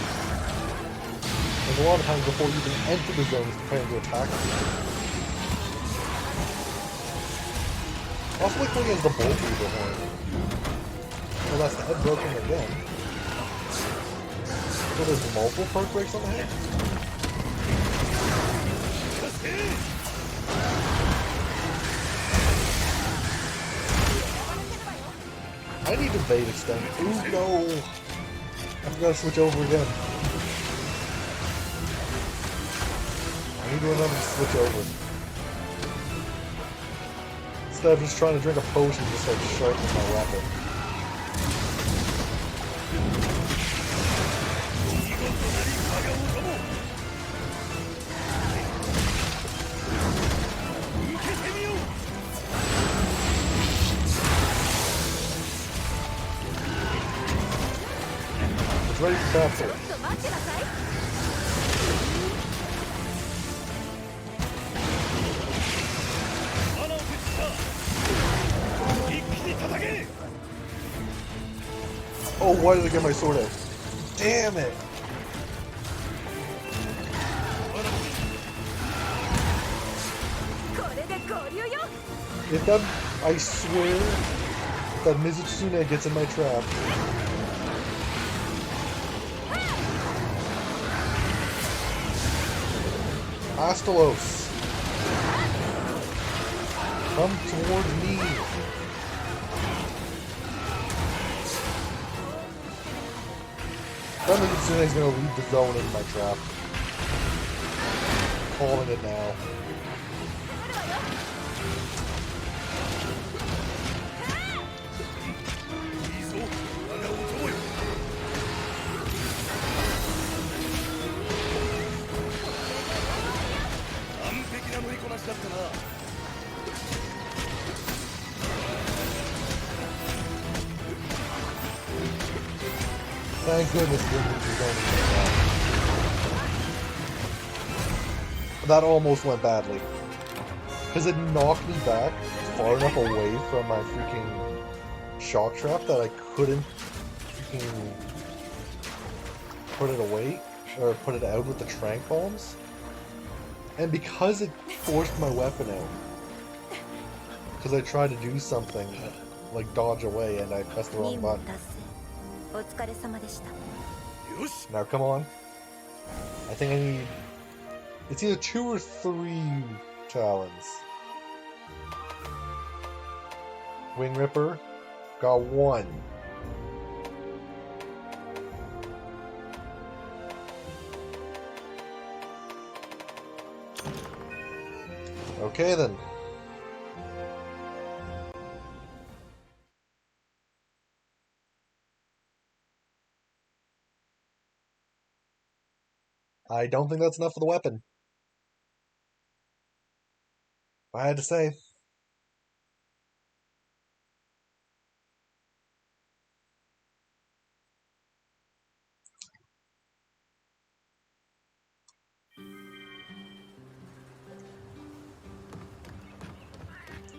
Like a lot of times before you even enter the zone, he's preparing to attack you. Also like when he has the bolt reaver horn. Well, that's the head broken again. So there's multiple perk breaks on the head? I need to bait extend. Ooh, no! I've got to switch over again. I need to remember to switch over. Instead of just trying to drink a potion to just like sharpen my weapon. It's ready for capture. Oh, why did I get my sword out? Damn it! If that, I swear, if that Mizutsune gets in my trap. Astalos! Come towards me! That Mizutsune is gonna leave the zone in my trap. Calling it now. Thank goodness this is going to that almost went badly. Because it knocked me back far enough away from my freaking shock trap that I couldn't freaking put it away, or put it out with the trank bombs. And because it forced my weapon out, because I tried to do something, like dodge away, and I pressed the wrong button. Now come on. I think I need... It's either 2 or 3 talons. Wing Ripper. Got 1. Okay then. I don't think that's enough for the weapon. I had to say.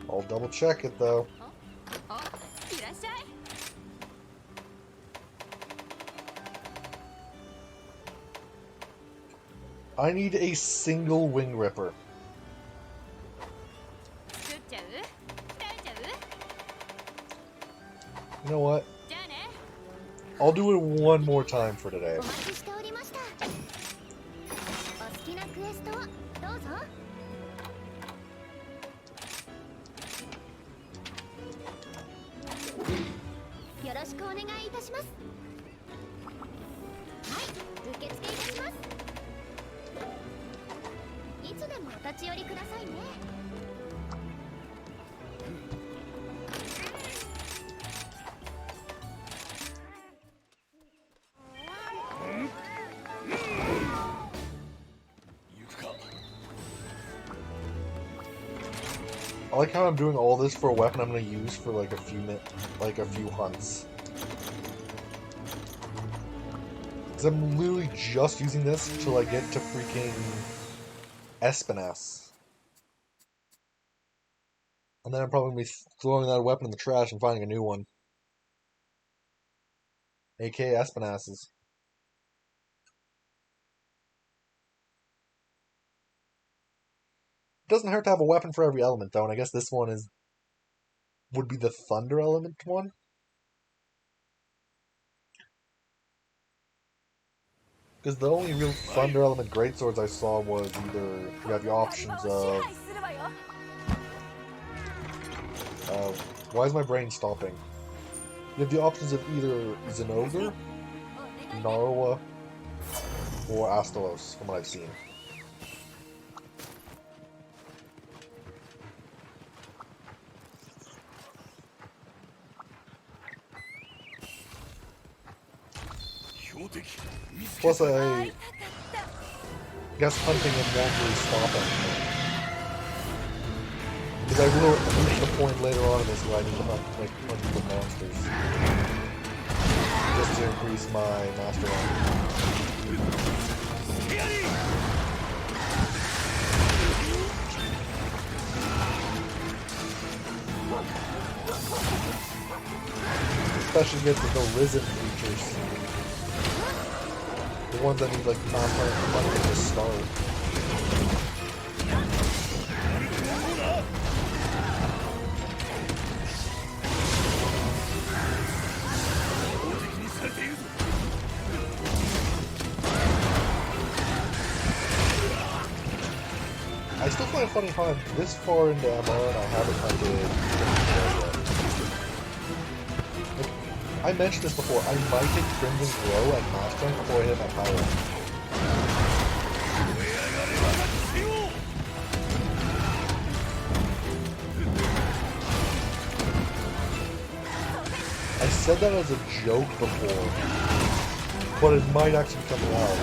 I'll double check it though. I need a single Wing Ripper. You know what? I'll do it one more time for today. きなクエストをどうぞ。よろしくお願いいたします。はい、受付いたします。いつでもお立ち寄りくださいね。I like how I'm doing all this for a weapon I'm gonna use for like a few hunts. Cause I'm literally just using this till I get to freaking Astalos. And then I'm probably gonna be throwing that weapon in the trash and finding a new one. AKA Astalos. It doesn't hurt to have a weapon for every element though, and I guess this one would be the thunder element one. Because the only real thunder element greatswords I saw was either you have your options of why is my brain stopping? You have the options of either Zenogre, Narwa, or Astalos, from what I've seen. Plus, I guess hunting him won't really stop anything. Because I will reach the point later on in this where I need to hunt like hundreds of monsters. Just to increase my master rank. Especially against the risen creatures. The ones that need like master rank money to start. I still find it funny how I'm this far into MR and I haven't hunted yet. Like, I mentioned this before, I might hit Crimson Glow at Master Rank before I hit my High Rank. I said that as a joke before, but it might actually come out.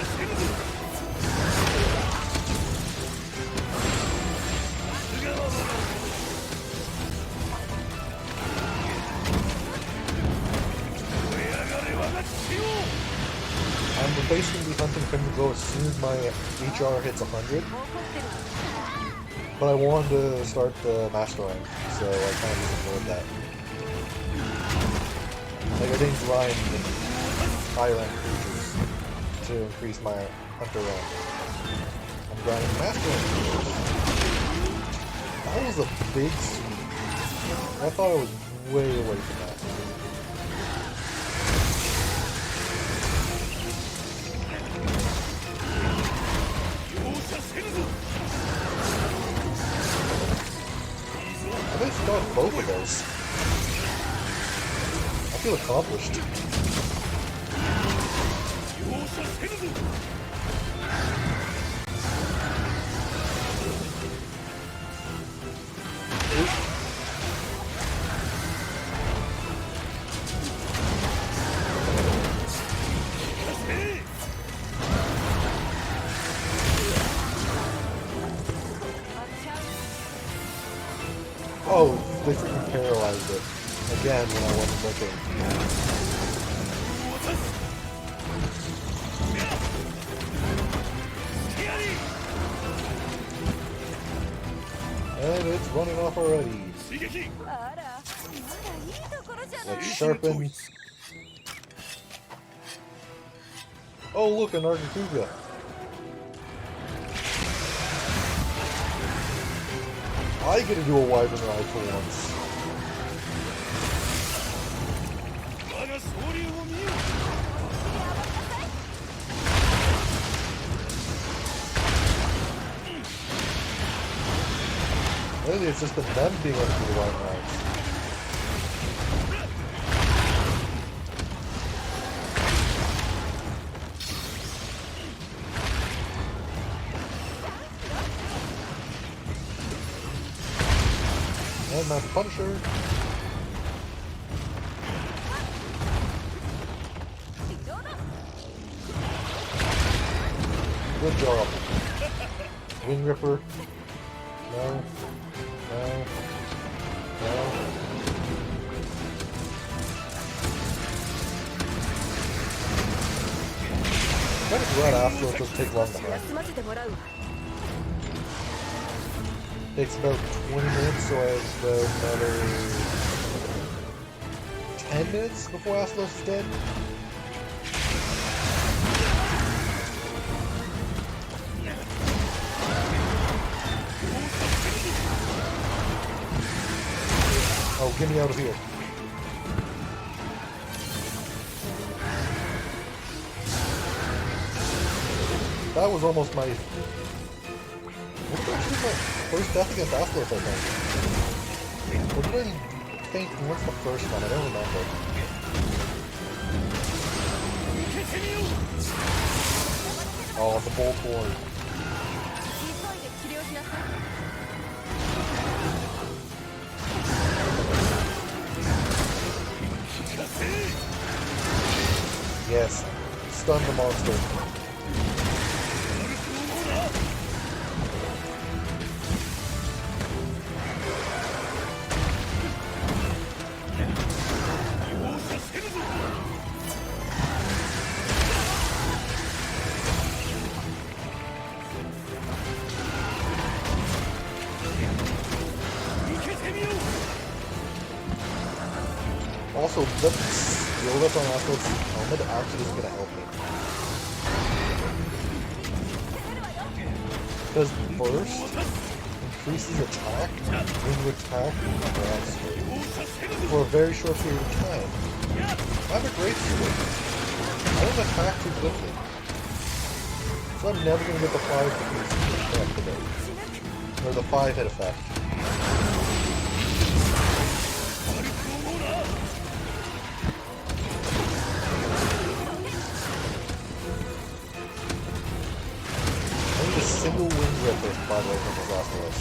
I'm basically hunting Crimson Glow as soon as my HR hits 100. But I wanted to start the Master Rank, so I kind of just ignored that. Like, I didn't grind high rank creatures to increase my hunter rank. I'm grinding Master Rank creatures. That was a big sweep. I thought I was way away from that. I basically got both of those. I feel accomplished. Oh, they freaking paralyzed it. Again when I wasn't looking. And it's running off already. Let's sharpen. Oh look, an Argakuga. I get to do a wyvern ride for once. Lately it's just been them being able to do the right lines. And my Punisher. Good job. Wing Ripper. No. No. No. Trying to run after it doesn't take long to hack. Takes about 20 minutes, so I have about another 10 minutes before Astalos is dead. Oh, get me out of here. That was almost my... What did I do my first death against Astalos, I think? What did I think? What's the first one? I don't remember. Oh, the bolt horn. Yes, stun the monster. Also, the skill that's on Astalos' helmet actually is going to help me. Because first, increases attack, when you attack, for a very short period of time. I have a great sword. I don't attack too quickly. So I'm never going to get the 5 hit effect of it. Or the 5 hit effect. Single wing ripper, by the way, from his Astalos.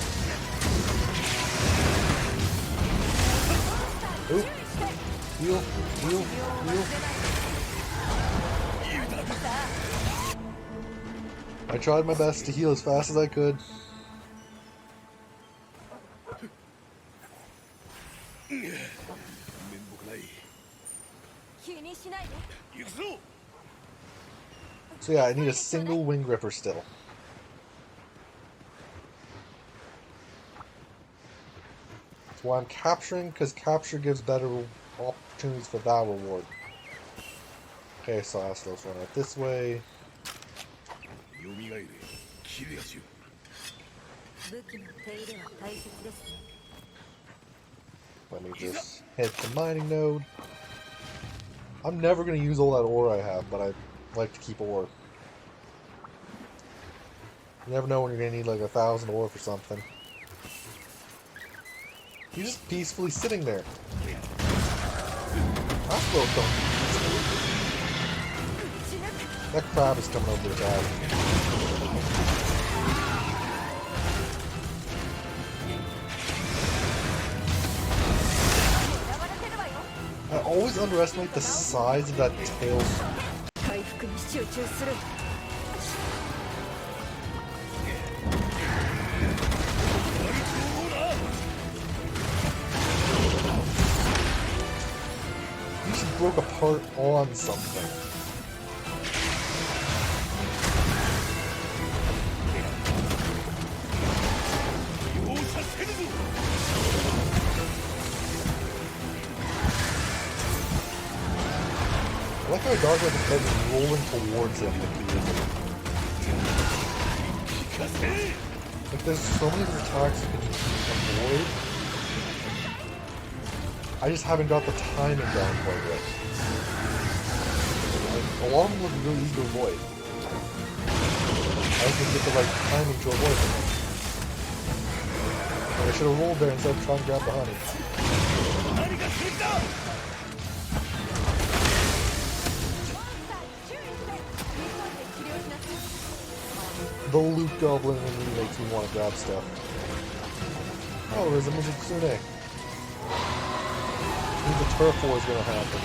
Oop! Heal! Heal! Heal! I tried my best to heal as fast as I could. So yeah, I need a single wing ripper still. Why I'm capturing, because capture gives better opportunities for that reward. Okay, so Astalos run out this way. Let me just hit the mining node. I'm never going to use all that ore I have, but I like to keep ore. You never know when you're going to need like 1,000 ore for something. He's just peacefully sitting there. Astalos don't. That crab is coming over to attack. I always underestimate the size of that tail. Broke apart on something. I like how a dog with his head is rolling towards him. Like there's so many attacks you can avoid. I just haven't got the timing down quite yet. Like, a lot of them look really easy to avoid. I just need to get the right timing to avoid them. And should have rolled there instead of trying to grab the honey. The loot goblin in me makes me want to grab stuff. Oh, there's a Mizukisune. Means the turf war is going to happen.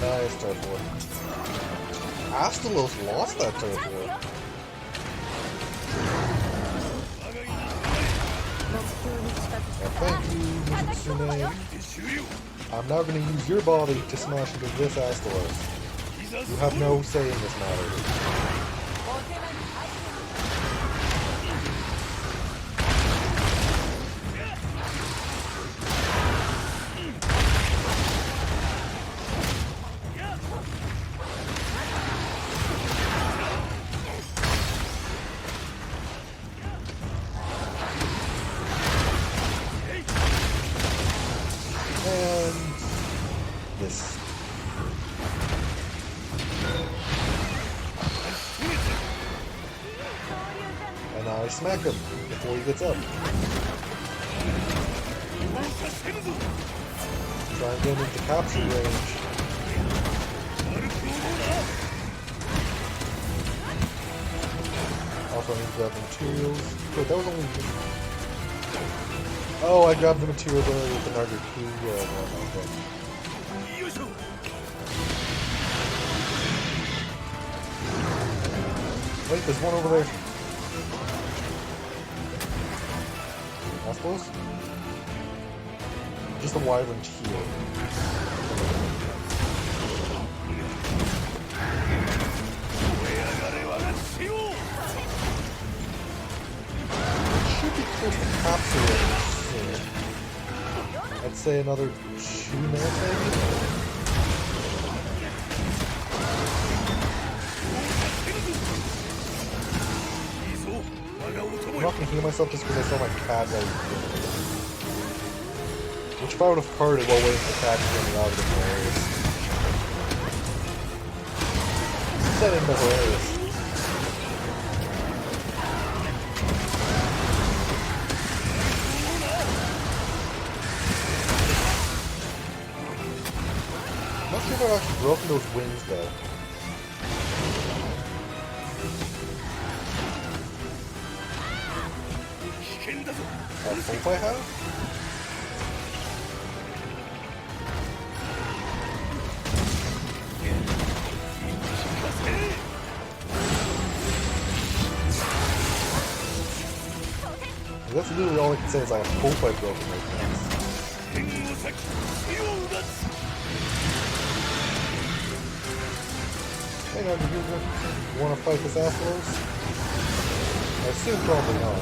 Nice turf war. Astalos lost that turf war. Thank you, Mizukisune. I'm now going to use your body to smash into this Astalos. You have no say in this matter. This. And now I smack him before he gets up. Try and get him into capture range. Also I need to grab the materials. Wait, that was only... Oh, I grabbed the materials earlier with the Nargacuya one, okay. Wait, there's one over there. I suppose? Just a wyvern here. It should be close to capture range soon. I'd say another 2 minutes maybe? I'm not gonna heal myself just because I saw my cat right here. Which if I would have heard it while waiting for the cat to get me out of the hilarious. That ain't hilarious. I'm not sure if I've actually broken those wings though. I hope I have? That's literally all I can say is I hope I broke my wings. Hang on, do you want to fight this Astalos? I assume probably not.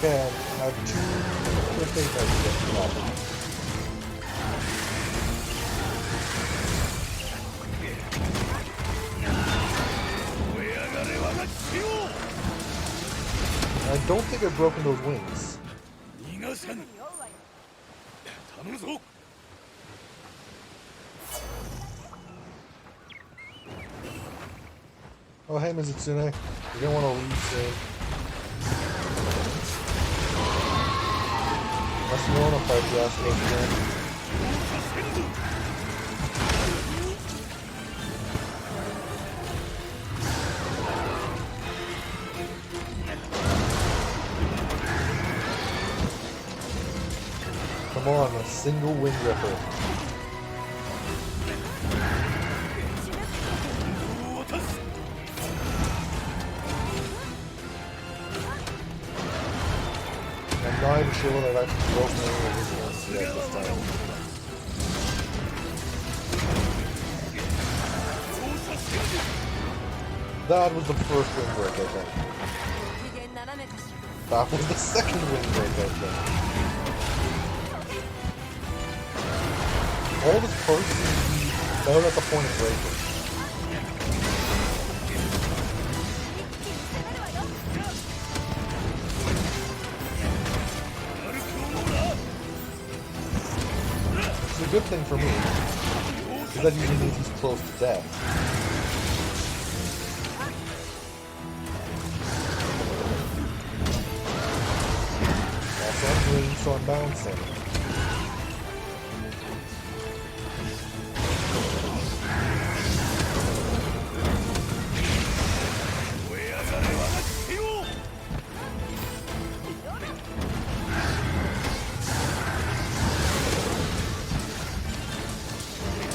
Okay, I have 2 first aid I can get from that. I don't think I've broken those wings. Oh hey Mizukisune, you're gonna want to leave soon. Unless you want to fight the Astalos again. Come on, a single Wind Ripper. I'm not even sure whether I've actually broken any of his ones yet this time. That was the first Wind Break, I think. That was the second Wind Break, I think. All this parts seem to be No, that's the point of breaking. Which is a good thing for me, because that usually means he's close to death. Also, I'm green, so I'm bouncing.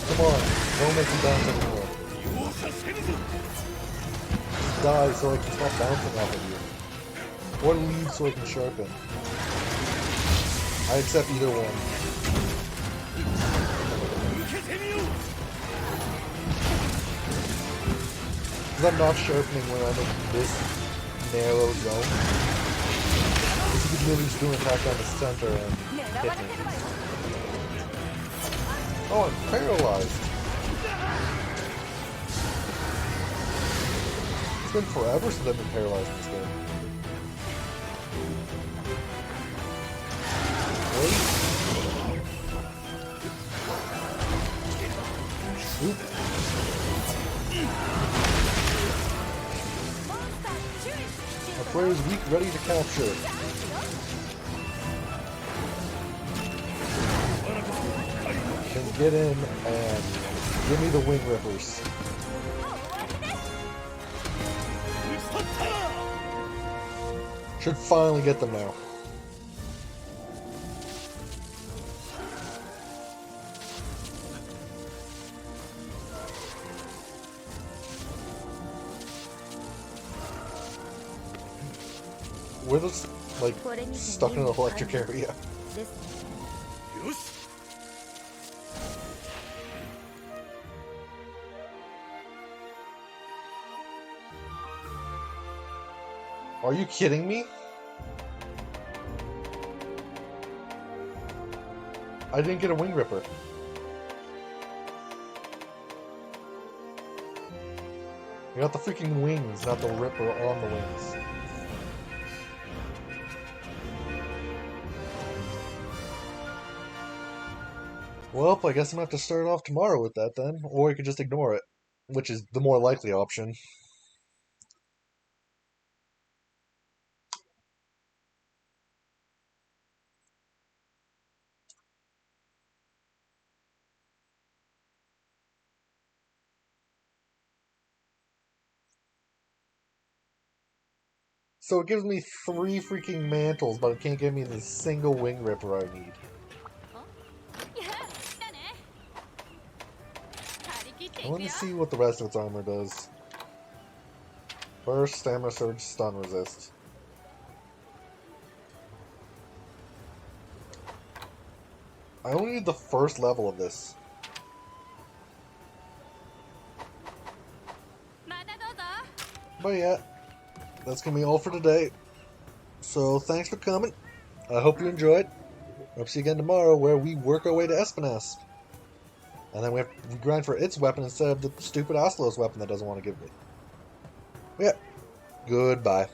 Come on, don't make me bounce anymore. Just die so I can stop bouncing off of you. Or leave so I can sharpen. I accept either one. Because I'm not sharpening when I'm in this narrow zone. Because you could literally just do an attack down the center and hit me. Oh, I'm paralyzed. It's been forever since I've been paralyzed in this game. Wait. Oop. Our player is weak, ready to capture. Can get in and give me the wing rippers. Should finally get them now. We're just, like, stuck in an electric area. Are you kidding me? I didn't get a wing ripper. I got the freaking wings, not the ripper on the wings. Well, I guess I'm gonna have to start off tomorrow with that then, or you could just ignore it, which is the more likely option. So it gives me 3 freaking mantles, but it can't give me the single wing ripper I need. I want to see what the rest of its armor does. Burst, stamina surge, stun resist. I only need the first level of this. But yeah, that's gonna be all for today. So thanks for coming. I hope you enjoyed. I'll see you again tomorrow where we work our way to Astalos. And then we grind for its weapon instead of the stupid Astalos weapon that doesn't want to give me. Yeah. Goodbye.